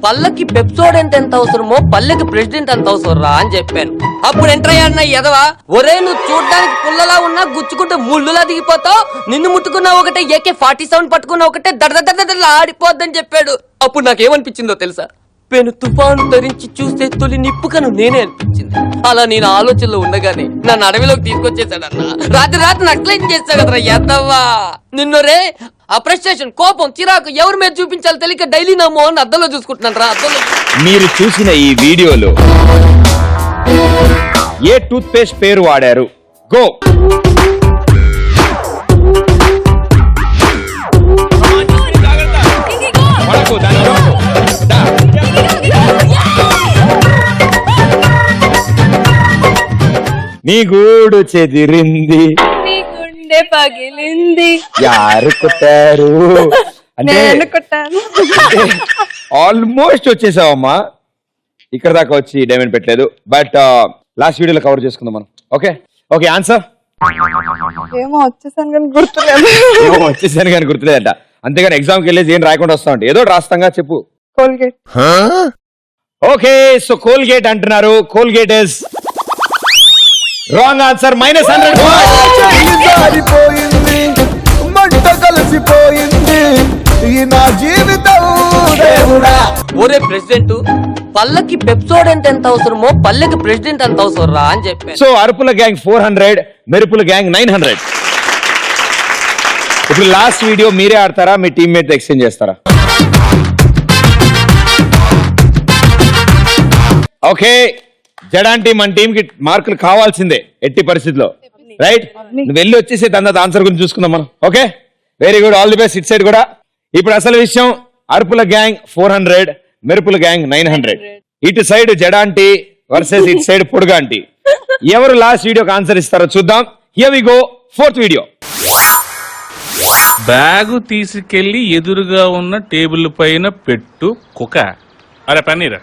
పల్లకి పెప్సోడెంట్ ఎంత అవసరమో పల్లెకి ప్రెసిడెంట్ అంత అవసరం రా అని చెప్పాను. అప్పుడు ఎంటర్ అయ్యాన్న ఎదవా, ఒరే నువ్వు చూడ్డానికి పుల్లలా ఉన్నా గుచ్చుకుంటే ముళ్ళులా దిగిపోతావు, నిన్ను ముట్టుకున్నా ఒకటే, AK-47 పట్టుకున్నా ఒకటే, దడదడలా ఆడిపోద్దని చెప్పాడు. అప్పుడు నాకేమనిపించిందో తెలుసా? పెను తుఫాను ధరించి చూస్తే తొలి నిప్పుకను నేనే అనిపించింది. అలా నేను ఆలోచనలో ఉండగానే నన్ను అడవిలోకి తీసుకొచ్చేసాడన్నా. రాత్రి నక్లెస్ చేస్తా కదరా ఎద్దవ్వా. నిన్ను రే అప్రెస్టేషన్, కోపం, చిరాకు ఎవరి మీద చూపించాలో తెలియక డైలీ నా మోహన్ అద్దంలో చూసుకుంటున్నాను రా. అద్దంలో మీరు చూసిన ఈ వీడియోలో ఏ టూత్ పేస్ట్ పేరు వాడారు? గో. నీ గూడు చెదిరింది, నీ గుండె పగిలింది. యారు కొట్టారు అంటే నేను కొట్టాను. ఆల్మోస్ట్ వచ్చేసావమ్మా. ఇక్కడ దాకా వచ్చి డైమండ్ పెట్టలేదు, బట్ లాస్ట్ వీడియోలో కవర్ చేసుకుందాం మనం. Okay okay, answer. ఏమో వచ్చేసాను కానీ గుర్తులేదు. వచ్చేసాను కానీ గుర్తులేదట. అంతేగాని ఎగ్జామ్కి వెళ్ళేసి ఏం రాయకుండా వస్తా ఉంటే ఏదో రాస్తాంగా చెప్పు. కోల్గేట్. ఓకే, సో కోల్గేట్ అంటున్నారు. Colgate is wrong answer. -100. మంట కలిసిపోయింది నా జీవితం. ఒరే ప్రెసిడెంట్, పల్లకి పెప్సోడెంట్ ఎంత అవసరమో పల్లెకి ప్రెసిడెంట్ అంత అవసరం రా అని చెప్పాను. సో అరుపుల గ్యాంగ్ 400, మెరుపుల గ్యాంగ్ 900. ఇప్పుడు లాస్ట్ వీడియో మీరే ఆడతారా, మీ టీమ్మేట్ ఎక్స్చేంజ్ చేస్తారా? ఓకే, జడాంటి మన టీం కి మార్కులు కావాల్సిందే ఎట్టి పరిస్థితిలో. రైట్, నువ్వు వెళ్ళి వచ్చేసి దాని ఆన్సర్ గురించి చూసుకుందాం మనం. Okay, very good, all the best. It side కూడా. ఇప్పుడు అసలు విషయం, అరుపుల గ్యాంగ్ 400, మెరుపుల గ్యాంగ్ 900. ఇటు సైడ్ జడాంటి వర్సెస్ ఇటు సైడ్ పొడుగాంటి. ఎవరు లాస్ట్ వీడియోకి ఆన్సర్ ఇస్తారో చూద్దాం. Here we go, fourth video. Bag తీసుకెళ్లి ఎదురుగా ఉన్న టేబుల్ పైన పెట్టు కుక్క. అరే పన్నీరా,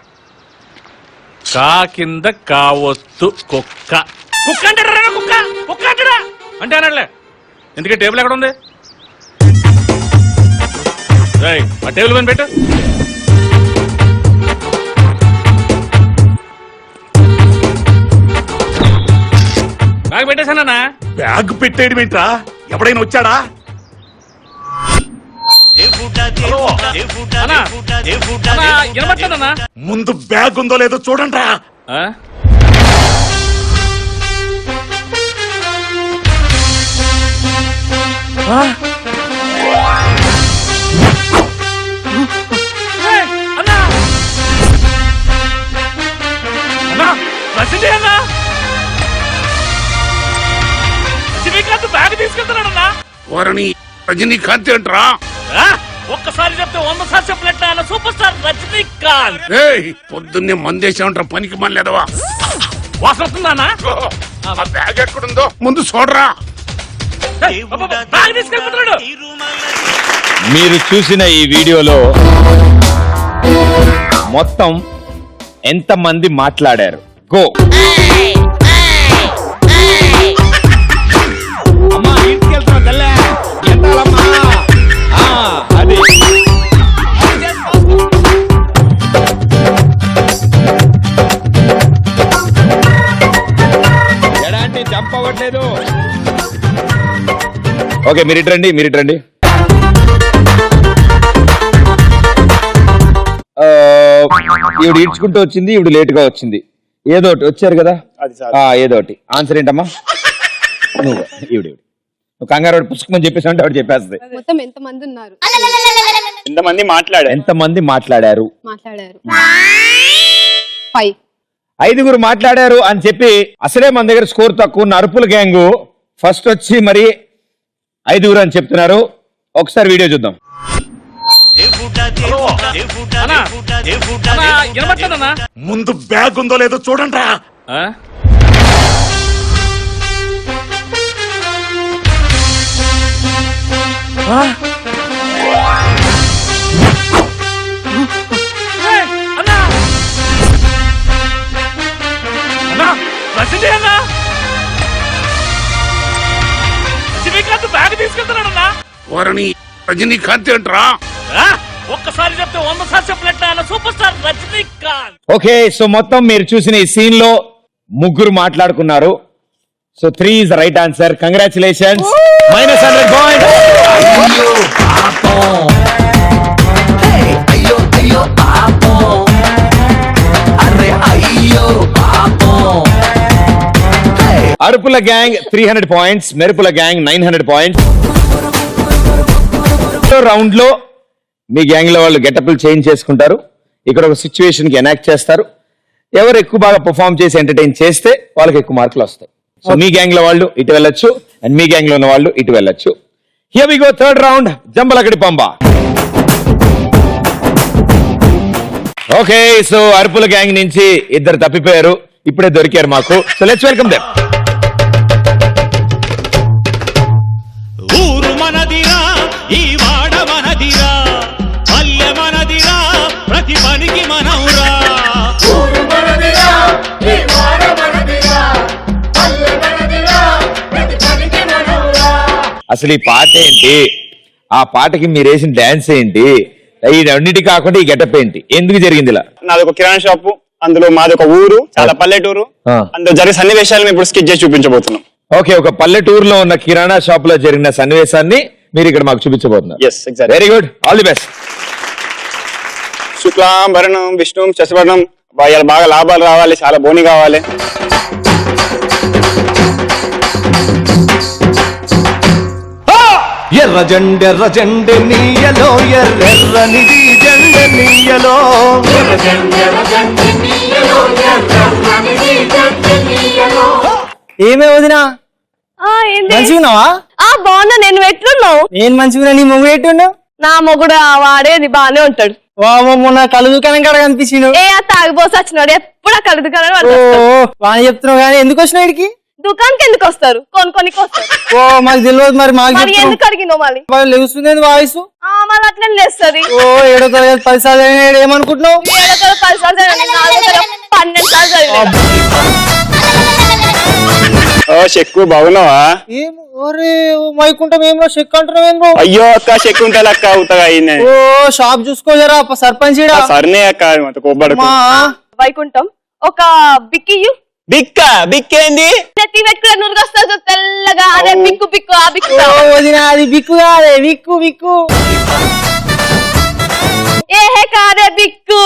కా కింద కావొత్తు కుక్క. కుక్క అంటారా? కుక్క కుక్క అంటారా అంటే అనట్లే. ఎందుకే టేబుల్ ఎక్కడ ఉంది? ఆ టేబుల్ పైన పెట్టు. బ్యాగ్ పెట్టేశానన్నా. బ్యాగ్ పెట్టేయడం ఏంట్రా? ఎవడైనా వచ్చాడా? ముందు బ్యాగ్ ఉందో లేదో చూడండి. బ్యాగ్ తీసుకెళ్తున్నాడన్నా. వారిని రజనీకాంత్ అంటరా? ఒక్కసారి చెప్తే 100 సార్లు చెప్పినట్టు ఆయన సూపర్ స్టార్ రజనీకాంత్. పొద్దున్నే మందేశామంటారా? పనికి మన లేదవా? వాసన వస్తుందానా? బ్యాగ్ ఎక్కడుందో ముందు చూడరా. బ్యాగ్ తీసుకెళ్ళిపోతున్నాడు. మీరు చూసిన ఈ వీడియోలో మొత్తం ఎంతమంది మాట్లాడారు? గో. అమ్మా ఇంటికి వెళ్తున్నా తల్లే. ఎంతాలమ్మా? అది ఎలాంటి జంప్ అవ్వట్లేదు. ఓకే మీరు ఇటు రండి, మీరు ఇటు రండి. ఈవిడ ఈడ్చుకుంటూ వచ్చింది, ఈవిడ లేట్ గా వచ్చింది. ఏదో ఒకటి వచ్చారు కదా, ఏదో ఒకటి ఆన్సర్ ఏంటమ్మా? నువ్వు ఈవిడ నువ్వు కంగారు పుస్తకం చెప్పేసి అంటే ఆవిడ చెప్పేస్తుంది. మొత్తం ఎంతమంది ఉన్నారు? ఎంతమంది మాట్లాడారు? 5. 5గురు మాట్లాడారు అని చెప్పి అసలే మన దగ్గర స్కోర్ తక్కువ ఉన్న అరుపుల గ్యాంగ్ ఫస్ట్ వచ్చి మరి 5గురు అని చెప్తున్నారు. ఒకసారి వీడియో చూద్దాం. ముందు బ్యాగ్ ఉందో లేదో చూడండి రా. రజనీకాంత్ బ్యాగ్ తీసుకెళ్తున్నాడన్నా. వారిని రజనీకాంత్ ఏంట్రా? ఒక్కసారి చెప్తే 100 సార్లు చెప్పినట్టు ఆయన super star Rajinikanth. Okay, so మొత్తం మీరు చూసిన ఈ సీన్ లో ముగ్గురు మాట్లాడుకున్నారు. So 3 is the right answer. Congratulations. -100 points. అరుపుల గ్యాంగ్ 300 points, మెరుపుల గ్యాంగ్ 900 points. రౌండ్ లో మీ గ్యాంగ్ లో వాళ్ళు గెటప్లు చేంజ్ చేసుకుంటారు. ఇక్కడ ఒక సిచ్యువేషన్ కి ఎనాక్ట్ చేస్తారు. ఎవరు ఎక్కువ బాగా పర్ఫార్మ్ చేసి ఎంటర్టైన్ చేస్తే వాళ్ళకి ఎక్కువ మార్కులు వస్తాయి. సో మీ గ్యాంగ్ లో వాళ్ళు ఇటు వెళ్ళొచ్చు, అండ్ మీ గ్యాంగ్ లో ఉన్న వాళ్ళు ఇటు వెళ్ళొచ్చు. Here we go, third round, Jambalakadi Pamba. Okay, so అరుపుల గ్యాంగ్ నుంచి ఇద్దరు తప్పిపోయారు, ఇప్పుడే దొరికారు మాకు. So let's welcome them. ఊరు మనదిరా, ఈ వాడ మనదిరా, పల్లె మనదిరా, ప్రతి పనికి మనవురా. ఊరు మనదిరా, ఈ వాడ మనదిరా, పల్లె మనదిరా, ప్రతి పనికి మనవురా. అసలు ఈ పాట ఏంటి? ఆ పాటకి మీరు వేసిన డాన్స్ ఏంటి? ఈ అన్నిటి కాకుండా ఈ గెటప్ ఏంటి? ఎందుకు జరిగింది ఇలా? నాది ఒక కిరాణా షాపు, అందులో మాది ఒక ఊరు, చాలా పల్లెటూరు. అందులో జరిగే సన్నివేశాలు ఇప్పుడు స్కిట్ చేసి చూపించబోతున్నాం. ఓకే, ఒక పల్లెటూరులో ఉన్న కిరాణా షాప్ లో జరిగిన సన్నివేశాన్ని మీరు ఇక్కడ మాకు చూపించబోతున్నారు. Very good, all the best. శుక్లాం భరణం విష్ణు శశివర్ణం. బాగా లాభాలు రావాలి, చాలా బోని కావాలి. ఎర్ర జెండె నీయలో, ఎర్రెర్రనిది జెండె నీయలో. ఏమే వదినా, మంచిగున్నావా? బాగున్నా. నేను ఎట్లున్నావు? నేను మంచిగున్నా. నీ మొగుడు ఎట్టున్నావు? నా మొగుడు వాడేది బానే ఉంటాడు. మొన్న కళ్ళు దుకాణం కాడ కనిపించిండు. తాగిపోసి వచ్చినాడు, ఎప్పుడు ఆ కళ్ళు దుకాణం. బాగా చెప్తున్నావు కానీ ఎందుకు వచ్చినావు ఇక్కడికి? దుకాణానికి ఎందుకు వస్తారు? కొనుక్కోనికి వస్తారు. మాకు తెలియదు మరి. మాకు ఎందుకు అడిగినావు? మళ్ళీ లెగుస్తుంది వాయిస్. మళ్ళీ అట్లనే లేస్తుంది. 7వ తరగతి 10 సార్లు ఏమనుకుంటున్నావు? 10 సార్లు చదివాను, 12 సార్లు చదివాను. చెక్కు బాగున్నావా? మైకుంటాం ఏమో చెక్ అంటున్నావు. అయ్యో అక్క, చెక్కు ఉంటే అక్క అవుతాగా. షాప్ చూసుకోజరా సర్పంచ్. సర్నే అక్క, కొబ్బడు వైకుంఠం ఒక బిక్కియు. బిక్కేంది? నెత్తి పెట్టుకునే నురుగు వస్తుంది తెల్లగా, అదే బిక్కు బిక్కు. ఆ బిక్కు అది బిక్కు కాదే, విక్కు విక్కు. ఏహే కాదే బిక్కు.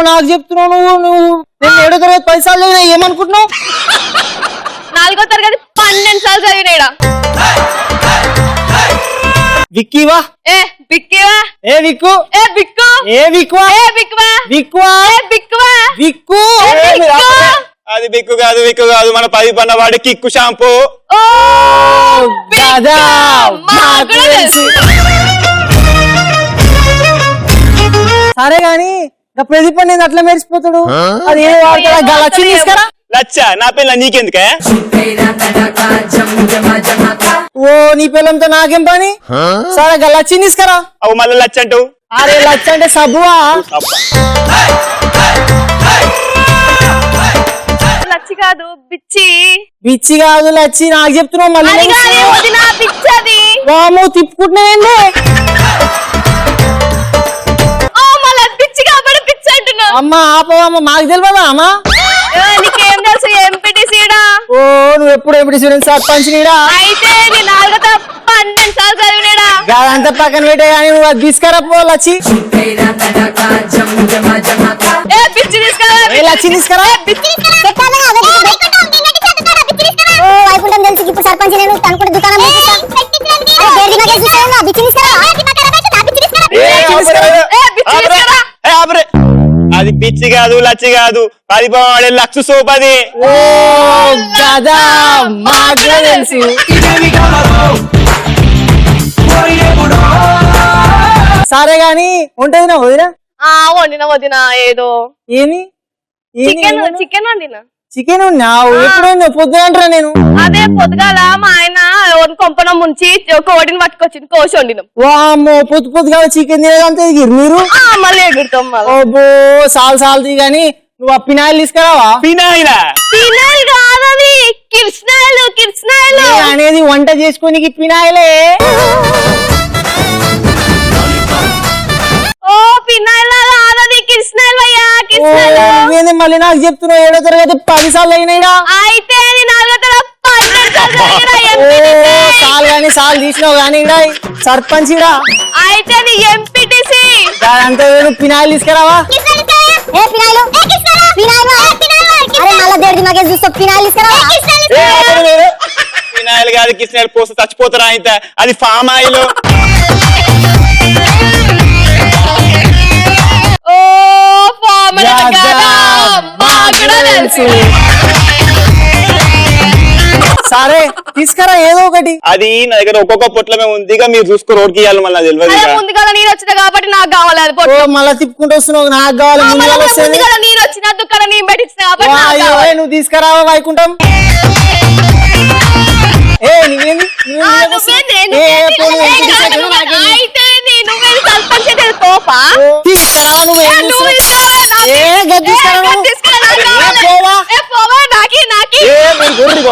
నాకు చెప్తున్నావు నువ్వు. నేను 7వ తరగతి 10 సార్లు ఏమనుకుంటున్నావు? 4వ తరగతి 12 సార్లు చదివినాడా. విక్కీవా? బిక్కివా? విక్కు. బిక్కు. విక్కువా? బిక్కువా? విక్కువా? బిక్కువా? విక్కు. అది బిక్కు కాదు, విక్కు కాదు, మన 10 పన్న వాడి కిక్కు షాంపూ. సరే గాని ప్రదీప్ అనేది అట్లా మెరిసిపోతాడు. అది ఏం వాడతాడా? లక్ష్మి తీసుకురా. లచ్చ నా పిల్ల నీకెందుకే? ఓ నీ పిల్లంతో నాకేం పని? సరే లచ్చి తీసుకురా. అవు మళ్ళీ లచ్చ అంటావు. అరే లచ్చ అంటే సబ్బువా? లచ్చి కాదు బిచ్చి. బిచ్చి కాదు లచ్చి నాకు చెప్తున్నావు మళ్ళీ. పిచ్చది వాము తిప్పుకుంటున్నావేంది? పిచ్చి కాబట్టి పిచ్చి అంటున్నా. అమ్మ ఆపవమ్మ మాకు తెలియదా అమ్మా? నీకేం తెలుసు ఎంపీటీసీడా? ఓ నువ్వు ఎప్పుడు ఎంపీటీసీ సర్పంచ్ నీడా? అయితే నీ 12 సార్లు చదివినాడా? అదంతా పక్కన పెట్టే కానీ నువ్వు అది తీసుకురా పో లచ్చి. పిచ్చి తీసుకురా. లచ్చి తీసుకురా. వైకుంఠం తెలిసి ఇప్పుడు సర్పంచ్ నేను అనుకుంటే దుకాణం అది పిచ్చి కాదు లచ్చి కాదు 10 పవాడే లక్ష సోపది. ఓ గదా మాకు తెలుసు. సరే గాని ఉంటది నా వదినా? వండిన వదిన ఏదో ఏమి చికెన్ వండిన. చికెన్ ఉన్నావు ఎప్పుడు పొద్దునంటారా నేను? అదే పొద్దుగాల మా ఆయన కొంపనం ముంచి కోడిని పట్టుకొచ్చింది కోసి వండినాం. వామ్మో పొద్దుగా చికెన్ తినేదంతా ఎగిరి మీరు మళ్ళీ ఎగురుతాం. ఓబో సాల్తీ గాని నువ్వు ఆ పినాయిల్ తీసుకురావా? పినాయిల్ కాదది కిర్స్నాయిలు అనేది వంట చేసుకోనికి పినాయిలే. ఓ పినాయిల్ కాదది కిర్స్నాయిల్ అయ్యా కిర్స్నాయిల్. మళ్ళీ నాకు చెప్తున్నావు 7వ తరగతి 10 సార్లు అయినాయిడా? అయితే 4వ తరగతి 12 సాల్ గాని సాల్ తీసినావు కానీ ఇడా సర్పంచ్ ఇడా. అయితే నీ ఎంపీటీసీ అంతా పినాయిల్ తీసుకురావా? పినాయిల్ కాదు కిస్నాయిల్ పోస్తే చచ్చిపోతారా అయితే అది ఫామ్ ఆయిల్. ఓ తెలుసు. సరే తీసుకురా ఏదో ఒకటి. అది నా దగ్గర ఒక్కొక్క పొట్లమే ఉంది. ఇక మీరు చూసుకో రోడ్కి ఇవ్వాలి మళ్ళీ తెలియదు. ముందుగా నీరు వచ్చింది కాబట్టి నాకు కావాలి అది పొట్టు. మళ్ళీ తిప్పుకుంటూ వస్తున్నావు నాకు కావాలి. ముందుగా నీరు వచ్చిన దుకాణం నేను పెట్టించిన కాబట్టి నువ్వు తీసుకురావా వైకుంఠం?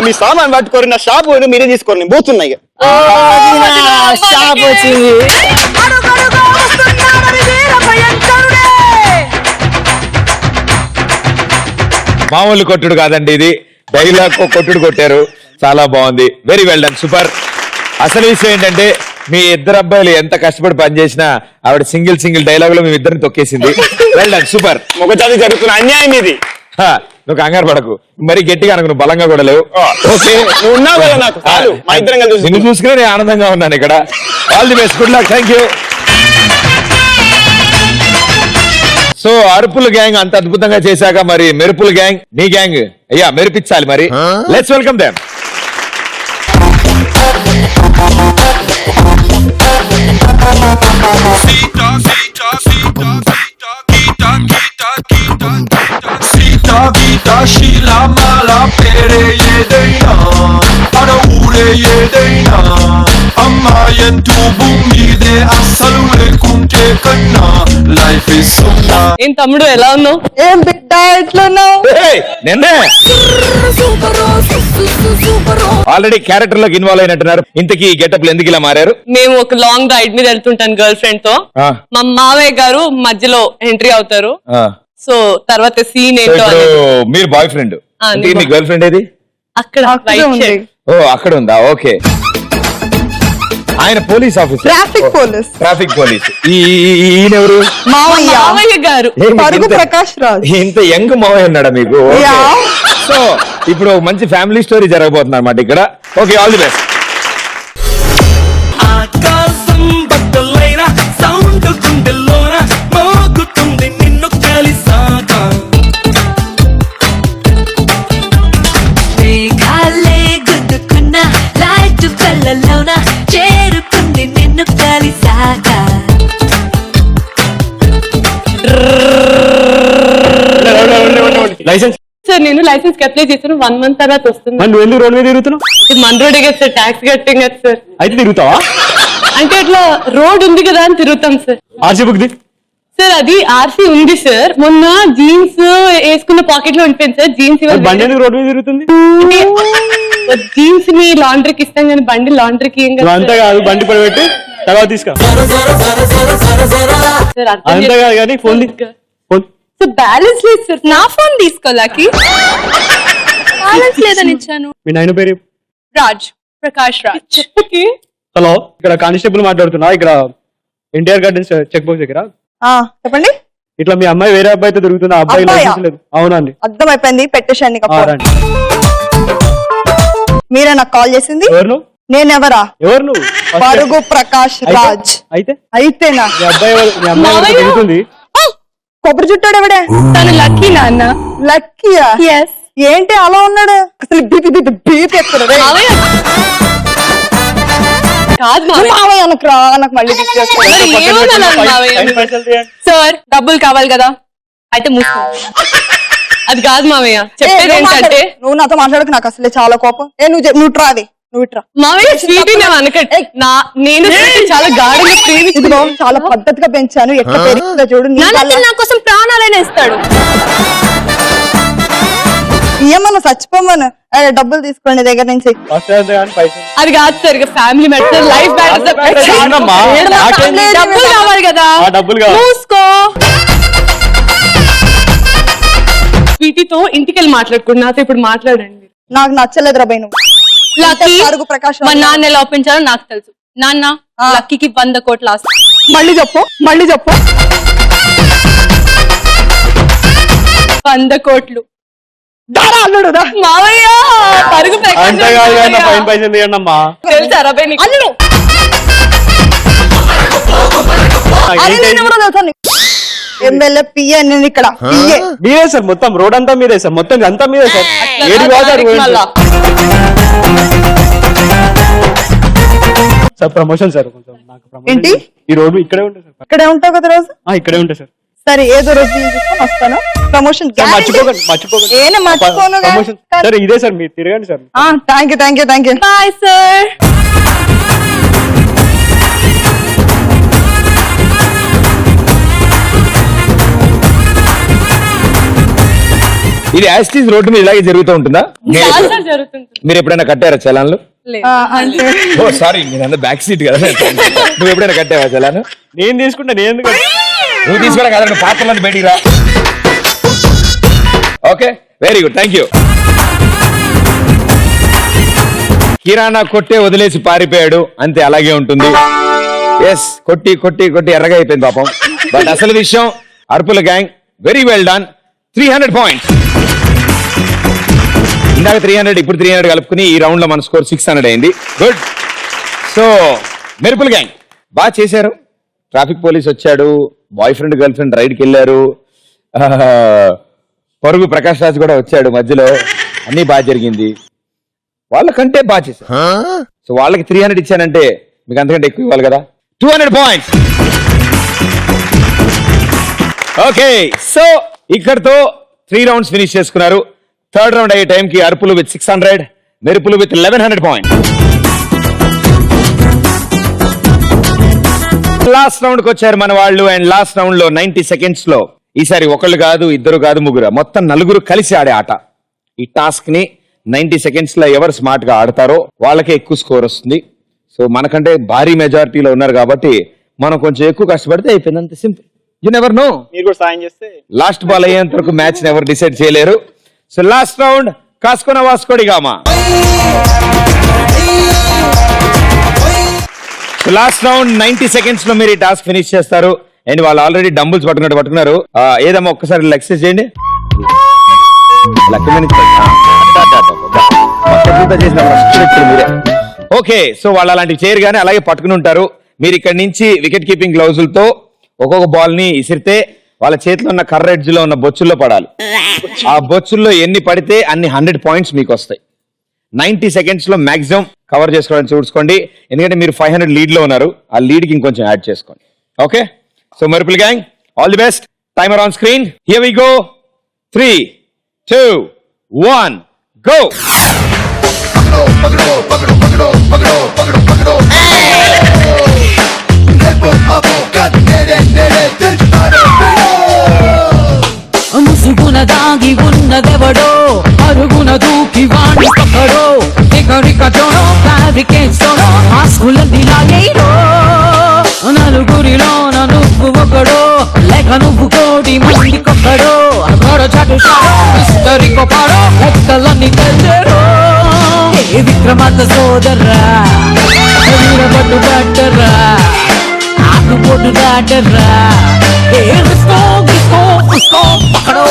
మీ సామాన్ పట్టుకోరు నా షాప్ మీరే తీసుకోండి పోతున్నాయి. షాప్ వచ్చింది. మామూలు కొట్టుడు కాదండి ఇది, డైలాగ్ కొట్టుడు కొట్టారు. చాలా బాగుంది, వెరీ వెల్ డన్, సూపర్. అసలు విషయం ఏంటంటే మీ ఇద్దరు అబ్బాయిలు ఎంత కష్టపడి పనిచేసినా ఆవిడ సింగిల్ డైలాగ్ లో మీ ఇద్దరిని తొక్కేసింది. Well done, super. ఒకసారి జరుగుతున్న అన్యాయం ఇది. నువ్వు కంగారు పడకు, మరి గట్టిగా అనుకు, నువ్వు బలంగా కూడా లేవు. ఓకే, నిన్ను చూసుకునే నేను ఆనందంగా ఉన్నాను ఇక్కడ. All the best, good luck, thank you. So అరుపుల గ్యాంగ్ అంత అద్భుతంగా చేశాక మరి మెరుపుల గ్యాంగ్, నీ గ్యాంగ్ అయ్యా మెరిపించాలి మరి. Let's welcome them. Geetha Sheela Mala పేరే ఏదైనా అడ ఊరే ఏదైనా అమ్మాయంటూ భూమి మీదే అస్సలు లేకుంటే కన్నా లైఫ్ ఇస్ సున్నా. ఏం తమ్ముడు ఎలా ఉన్నావు? ఏం బిడ్డ ఎట్లున్నావు? నిన్నే ఆల్రెడీ క్యారెక్టర్ లోకి ఇన్వాల్వ్ అయినట్టున్నారు. ఇంతకీ గెటప్ ఎందుకు ఇలా మారారు? మేము ఒక లాంగ్ రైడ్ మీద వెళ్తుంటాను గర్ల్ ఫ్రెండ్ తో. మా మావయ్య గారు మధ్యలో ఎంట్రీ అవుతారు. సో తర్వాత సీన్ ఏంటో మీరు బాయ్ ఫ్రెండ్, మీ గర్ల్ ఫ్రెండ్ ఏది? అక్కడ ఓ అక్కడ ఉందా? ఓకే. ఆయన పోలీస్ ఆఫీసర్, ట్రాఫిక్ పోలీస్. ఈయనెవరు? మావయ్య గారు, ప్రకాష్ రాజ్. ఇంత యంగ్ మావయ్య ఉన్నాడా మీకు? సో ఇప్పుడు మంచి ఫ్యామిలీ స్టోరీ జరగబోతుంది అన్నమాట ఇక్కడ. Okay, all the best. ఆకాశం బద్దలైన సౌండ్ గుండెల్లోన మోగుతుంది నిన్ను కలిసాక. మేఘాలే గుద్దుకున్న లైట్ కళ్ళలోన చేరుకుంది నిన్ను కలిసాక. లైసెన్స్ సార్ నేను లైసెన్స్ కి అప్లై చేశాను 1 month తర్వాత వస్తుంది. నువ్వు ఎందుకు రోడ్ మీద తిరుగుతున్నావు? మన రోడ్ కదా సార్, ట్యాక్స్ కట్టాం కదా సార్. అయితే తిరుగుతావా? అంటే అట్లా రోడ్ ఉంది కదా అని తిరుగుతాం sir. RC book the sir అది ఆర్సీ ఉంది సార్. మొన్న జీన్స్ వేసుకున్న పాకెట్ లో ఉండిపోయింది సార్. జీన్స్ బండి ఎందుకు రోడ్ మీద తిరుగుతుంది? జీన్స్ ని లాండ్రీకి ఇస్తాం కానీ బండి లాండ్రీకి ఏం కదా అంతా కాదు, బండి పడబెట్టి తర్వాత తీసుకో. అంతా కాదు కానీ ఫోన్ సార్ బ్యాలెన్స్ లేదు సార్. నా ఫోన్ తీసుకోలేకి బ్యాలెన్స్ లేదని ఇచ్చాను. మీ నాయన పేరు? రాజ్, ప్రకాష్ రాజ్. చెప్పకి. హలో, ఇక్కడ కానిస్టేబుల్ మాట్లాడుతున్నా. ఇక్కడ ఎన్టీఆర్ గార్డెన్స్ చెక్ పోస్ట్ దగ్గర. చెప్పండి. ఇట్లా మీ అమ్మాయి వేరే అబ్బాయితో తిరుగుతున్నా, అబ్బాయి అబ్బాయా? లైసెన్స్ లేదు. అవునండి. అర్థమైపోయింది, పెట్టేశాను నీకు ఫోన్. రండి. మీరే నాకు కాల్ చేసింది? ఎవరు నువ్వు? నేనెవరా? ఎవరు నువ్వు? పరుగు ప్రకాష్ రాజ్. అయితేనా మీ అబ్బాయి మీ అమ్మాయి ఎవరితో తిరుగుతుంది? కొబ్బరి చుట్టాడు ఎవడే? తను లక్కీ నాన్న. లక్కీయా? ఎస్. ఏంటి అలా ఉన్నాడు? అసలు బీపీ ఎక్కువ. కాదు మావయ్య అనకురా, నాకు మళ్ళీ సార్ డబ్బులు కావాలి కదా, అయితే మూసుకో. అది కాదు మావయ్య, చెప్పేది ఏంటంటే నువ్వు నాతో మాట్లాడకు, నాకు అసలే చాలా కోపం. నువ్వు ట్రాది, నువ్వు ఇట్రా. మావయ్య స్వీటీ అనకంటే నేను చాలా గాఢంగా ప్రేమించుకో, చాలా పద్ధతిగా పెంచాను. ఎట్లా పెరుగుతుందో చూడు. నా కోసం ప్రాణాలైనా ఇస్తాడు. ఏమన్నా చచ్చిపోమను, డబ్బులు తీసుకోండి దగ్గర నుంచి. అది కాదు సార్, ఫ్యామిలీ మ్యాటర్, లైఫ్ డబ్బులు కావాలి కదా, మూసుకో. స్వీటీతో ఇంటికి వెళ్ళి మాట్లాడుకోండి, నాతో ఇప్పుడు మాట్లాడండి. నాకు నచ్చలేదు రాబాయ్. నువ్వు లక్కీ ప్రకాష్ మా నాన్న ఎలా ఒప్పించాలో నాకు తెలుసు. నాన్న లక్కీకి 100 కోట్ల ఆస్తి. మళ్ళీ చెప్పు, మళ్ళీ చెప్పు. 100 కోట్లు. మావయ్య పరుగు పైసలు తీయండి అమ్మా. తెలుసా రాబాయ్ నీకు? ఎమ్మెల్యే పిఏ నేను ఇక్కడ. మీరే సార్, మొత్తం రోడ్ అంతా మీరే సార్, మొత్తం అంతా మీరే సార్. సార్ ప్రమోషన్ సార్, కొంచెం నాకు ప్రమోషన్. ఏంటి? ఈ రోడ్ ఇక్కడే ఉంటుంది సార్. ఇక్కడే ఉంటావు కదా రోజు? ఇక్కడే ఉంటాయి సార్. సరే, ఏదో రోజు తీసుకొని వస్తాను. ప్రమోషన్ మర్చిపోకండి. ఏనే మర్చిపోను. సరే ఇదే సార్, మీరు తిరగండి sir. Thank you. Bye sir. ఇది యాస్టీస్ రోడ్డు మీద ఇలాగే జరుగుతూ ఉంటుందా? జరుగుతుంది. మీరు ఎప్పుడైనా కట్టారా చలాన్లు? ఓ సారీ, మీరు బ్యాక్ సీట్ కదా. నువ్వు ఎప్పుడైనా కట్టావా చలాన్? నేను తీసుకుంటా. నేను ఎందుకు? నువ్వు తీసుకోవడం కాదు, పాత్రలను బయటికి రా. Okay, very good, thank you. కిరాణా కొట్టే వదిలేసి పారిపోయాడు, అంతే, అలాగే ఉంటుంది. ఎస్, కొట్టి కొట్టి కొట్టి ఎర్రగా అయిపోయింది పాపం. బట్ అసలు విషయం, అర్పుల gang very well done. 300 points. ఇందాక 300, ఇప్పుడు 300 కలుపుకుని ఈ రౌండ్ లో మన స్కోర్ 600 అయింది. గుడ్. సో మెరుపుల గ్యాంగ్ బాగా చేశారు. ట్రాఫిక్ పోలీస్ వచ్చాడు, బాయ్ ఫ్రెండ్ గర్ల్ ఫ్రెండ్ రైడ్కి వెళ్ళారు, పరుగు ప్రకాష్ రాజ్ కూడా వచ్చాడు మధ్యలో. అన్ని బాగా జరిగింది. వాళ్ళకంటే బాగా చేశారు. సో వాళ్ళకి 300 ఇచ్చానంటే మీకు అంతకంటే ఎక్కువ ఇవ్వాలి కదా. 200 పాయింట్స్. ఓకే, సో ఇక్కడతో 3 రౌండ్స్ ఫినిష్ చేసుకున్నారు. థర్డ్ రౌండ్ అయ్యే టైంకి అరుపులు విత్ 600, మెరుపులు విత్ 1100 పాయింట్స్. లాస్ట్ రౌండ్ కి వచ్చారు మన వాళ్ళు. అండ్ లాస్ట్ రౌండ్ లో 90 సెకండ్స్ లో ఈసారి ఒకళ్ళు కాదు, ఇద్దరు కాదు, ముగ్గురు, మొత్తం 4 కలిసి ఆడే ఆట. ఈ టాస్క్ ని 90 సెకండ్స్ లో ఎవరు స్మార్ట్ గా ఆడతారో వాళ్ళకే ఎక్కువ స్కోర్ వస్తుంది. సో మనకంటే భారీ మెజారిటీలో ఉన్నారు కాబట్టి మనం కొంచెం ఎక్కువ కష్టపడితే అయిపోయింది, అంత సింపుల్. You never know. మీరు కూడా సాయం చేస్తే లాస్ట్ బాల్ అయ్యేంత వరకు మ్యాచ్ ఎవరు డిసైడ్ చేయలేరు. సో లాస్ట్ రౌండ్ కాసుకున్న Vasco da Gama. So last round 90 seconds లో మీరు ఈ టాస్క్ ఫినిష్ చేస్తారు. అండ్ వాళ్ళు ఆల్రెడీ డంబుల్స్ పట్టుకున్నారు. ఏదమ్మా ఒక్కసారి ఎక్సర్సైజ్ చేయండి. ఓకే, సో వాళ్ళు అలాంటివి చేయరు కానీ అలాగే పట్టుకుని ఉంటారు. మీరు ఇక్కడ నుంచి వికెట్ కీపింగ్ గ్లౌజులతో ఒక్కొక్క బాల్ ని ఇసిరితే వాళ్ళ చేతిలో ఉన్న కర్ర ఎడ్జ్ లో ఉన్న బొచ్చుల్లో పడాలి. ఆ బొచ్చుల్లో ఎన్ని పడితే అన్ని 100 పాయింట్స్ మీకు వస్తాయి. 90 సెకండ్స్ లో మాక్సిమం కవర్ చేసుకోవడానికి చూసుకోండి, ఎందుకంటే మీరు 500 లీడ్ లో ఉన్నారు. ఆ లీడ్ కి ఇంకొంచెం యాడ్ చేసుకోండి. ఓకే, సో మెరుపుల్ gang all the best. Timer on screen. Here we go. 3, 2, 1 go. ముసుగున దాగి ఉన్నదెవడో అరుగున దూకి వాడి పక్కడో ఎగరికతోనో ఫ్యాబ్రికేట్స్తోనో మాస్కులన్నీ లాగేయడో నలుగురిలోన నువ్వు ఒకడో లేక నువ్వు కోటి మంది కొక్కడో గొడ చటుషాడో మిస్టరీ కొపాడో లెక్కలన్నీ తెచ్చడో ఏ విక్రమార్క సోదర్రా వీరభద్రు డాక్టర్రా ఆకు పొట్టు దాటర్రా ఏ రిస్కో గిస్కో ఉస్కో పకడో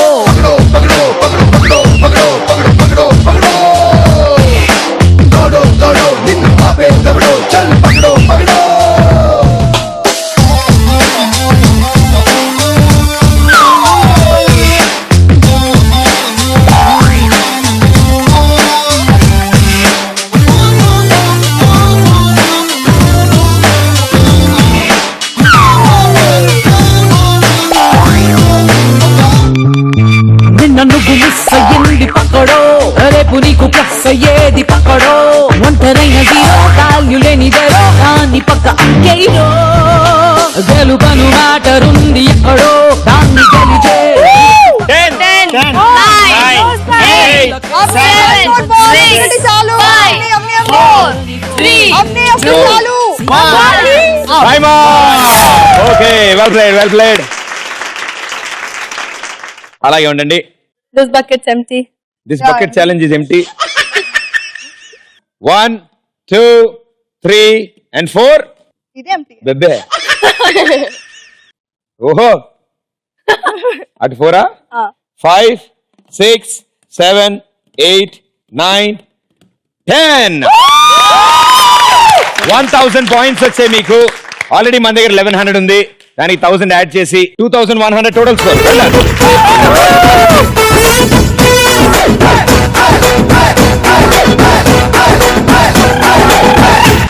నువ్వు మిస్ అయ్యింది పక్కడో రేపు నీకు ప్లస్ అయ్యేది పక్కడో ఒంటరైన జీరో వాల్యూ లేనిదేరో దాన్ని పక్క అంకేరో గెలుపను మ్యాటరుంది ఎక్కడో దాన్ని గెలిచే 10 ఓకే వెల్ ప్లేడ్. అలాగే ఉండండి. This bucket's empty. This bucket challenge is empty. 1 2 3 and 4. ఇదే empty. బెబ్బే ఓహో అటు 4 5 6 7 8 9 10 1000 పాయింట్స్ వచ్చాయి మీకు. ఆల్రెడీ మన దగ్గర 1100 ఉంది, దానికి 1000 యాడ్ చేసి 2100 టోటల్ స్కోర్.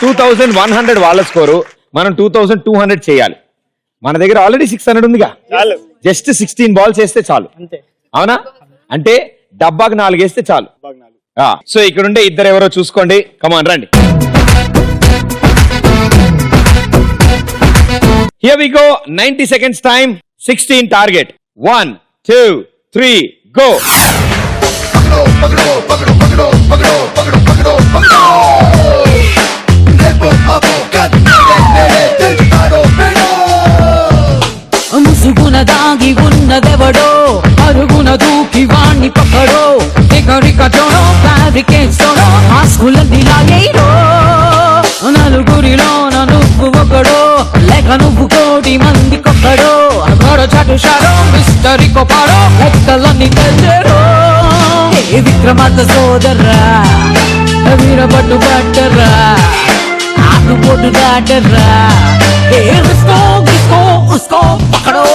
2100 వాళ్ళ స్కోరు, మనం 2200 చేయాలి. మన దగ్గర ఆల్రెడీ 600 ఉందిగా, జస్ట్ 16 బాల్స్ వేస్తే చాలు. అవునా? అంటే డబ్బాకి 4 వేస్తే చాలు. సో ఇక్కడ ఉండే ఇద్దరు ఎవరో చూసుకోండి. కమాన్ రండి. Here we go. 90 seconds time. 16 target. 1 2 3 go. ముసుగున దాగి ఉన్నదెవడో అరుగున దూకి వాణ్ణి పక్కడో ఎగరికతోనో ఫ్యాబ్రికేట్స్తోనో మాస్కులన్నీ లాగేయడో నలుగురిలోన నువ్వు ఒకడో లేక నువ్వు కోటి మంది కొక్కడో గొడ చటుషాడో మిస్టరీ కొపాడో లెక్కలన్నీ తెచ్చడో ఏ విక్రమార్క సోదర్రా వీరభద్రు డాక్టర్రా ఆకు పొట్టు దాటర్రా ఏ రిస్కో గిస్కో ఉస్కో పకడో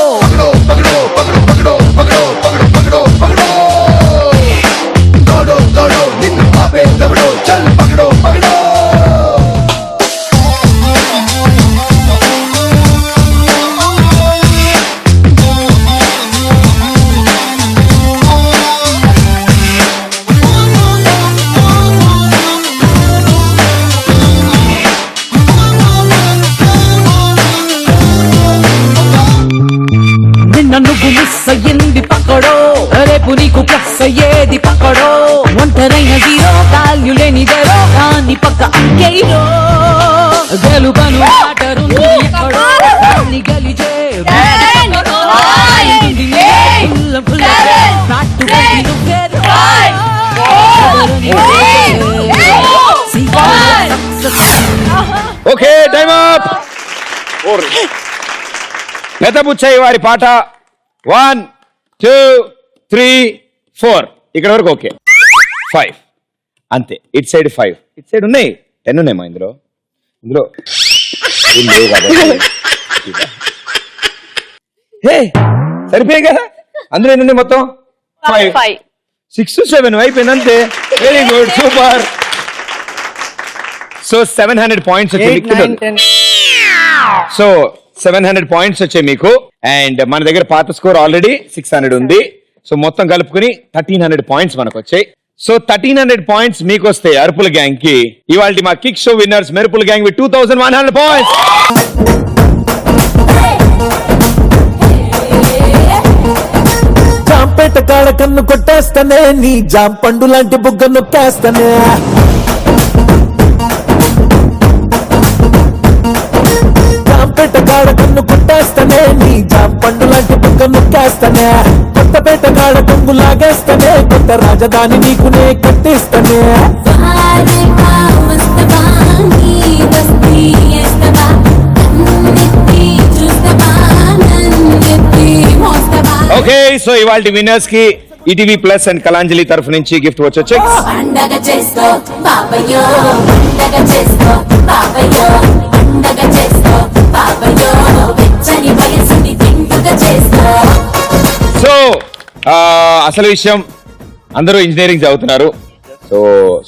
నువ్వు మిస్ అయ్యింది పక్కడో రేపు నీకు ప్లస్ అయ్యేది పక్కడో ఒంటరైన జీరో వాల్యూ లేనిదేరో దాన్ని పక్క అంకేరో గెలుపను మ్యాటరుంది ఎక్కడో దాన్ని గెలిచే ఓకే టైమ్ అప్. పెద్ద బుచ్చయ్య వారి పాట 1 2 3 4 ఇక్కడ వరకు ఓకే. 5 అంతే. ఇట్ సైడ్ 5, ఇట్ సైడ్ ఉన్నాయి 10 ఉన్నాయి మా ఇందులో సరిపోయాయి కదా. అందులో ఎన్ని ఉన్నాయి మొత్తం? 5 6 7 అయిపోయింది అంతే. Very good, super. So 700 points వచ్చాయి. సో 700 పాయింట్స్ వచ్చాయి మీకు. అండ్ మన దగ్గర పాత స్కోర్ ఆల్రెడీ 600 ఉంది. సో మొత్తం కలుపుకుని 1300 పాయింట్స్ మనకు వచ్చాయి. సో 1300 పాయింట్స్ మీకు వస్తే అరుపుల గ్యాంగ్ కి ఇవాళ మా కిక్ షో విన్నర్స్ మెరుపుల గ్యాంగ్ విత్ 2100 పాయింట్స్. జాంపేట కాడ కన్ను కొట్టేస్తానే నీ జాంపండు లాంటి బుగ్గ నొక్కేస్తానే. జాంపేట కాడ కన్ను కొట్టేస్తానే నీ జాంపండు లాంటి బుగ్గ నొక్కేస్తానే. కొత్తపేట కాడ కొంగు లాగేస్తానే కొత్త రాజధాని నీకునే కట్టిస్తానే. ఓకే, సో ఇవాళ విన్నర్స్ కి ఈటీవీ ప్లస్ అండ్ కలాంజలి తరఫు నుంచి గిఫ్ట్ వచ్చే చెక్స్. సో అసలు విషయం, అందరూ ఇంజనీరింగ్ చదువుతున్నారు. సో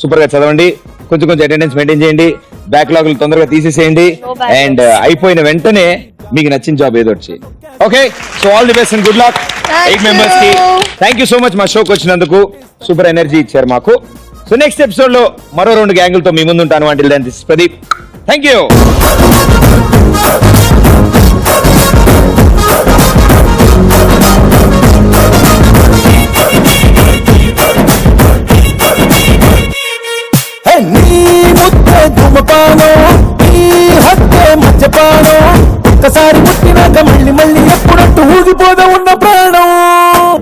సూపర్ గా చదవండి, కొంచెం అటెండెన్స్ మెయింటైన్ చేయండి, బ్యాక్లాగులు తొందరగా తీసేసేయండి, అండ్ అయిపోయిన వెంటనే మీకు నచ్చిన జాబ్ ఏదో చేయండి. Okay, so all the best and good luck 8 members కి. థ్యాంక్ యూ సో మచ్ మా షోకి వచ్చినందుకు, సూపర్ ఎనర్జీ ఇచ్చారు మాకు. సో నెక్స్ట్ ఎపిసోడ్ లో మరో 2 గ్యాంగులతో మీ ముందు ఉంటాను. Until then this is Pradeep. Thank you.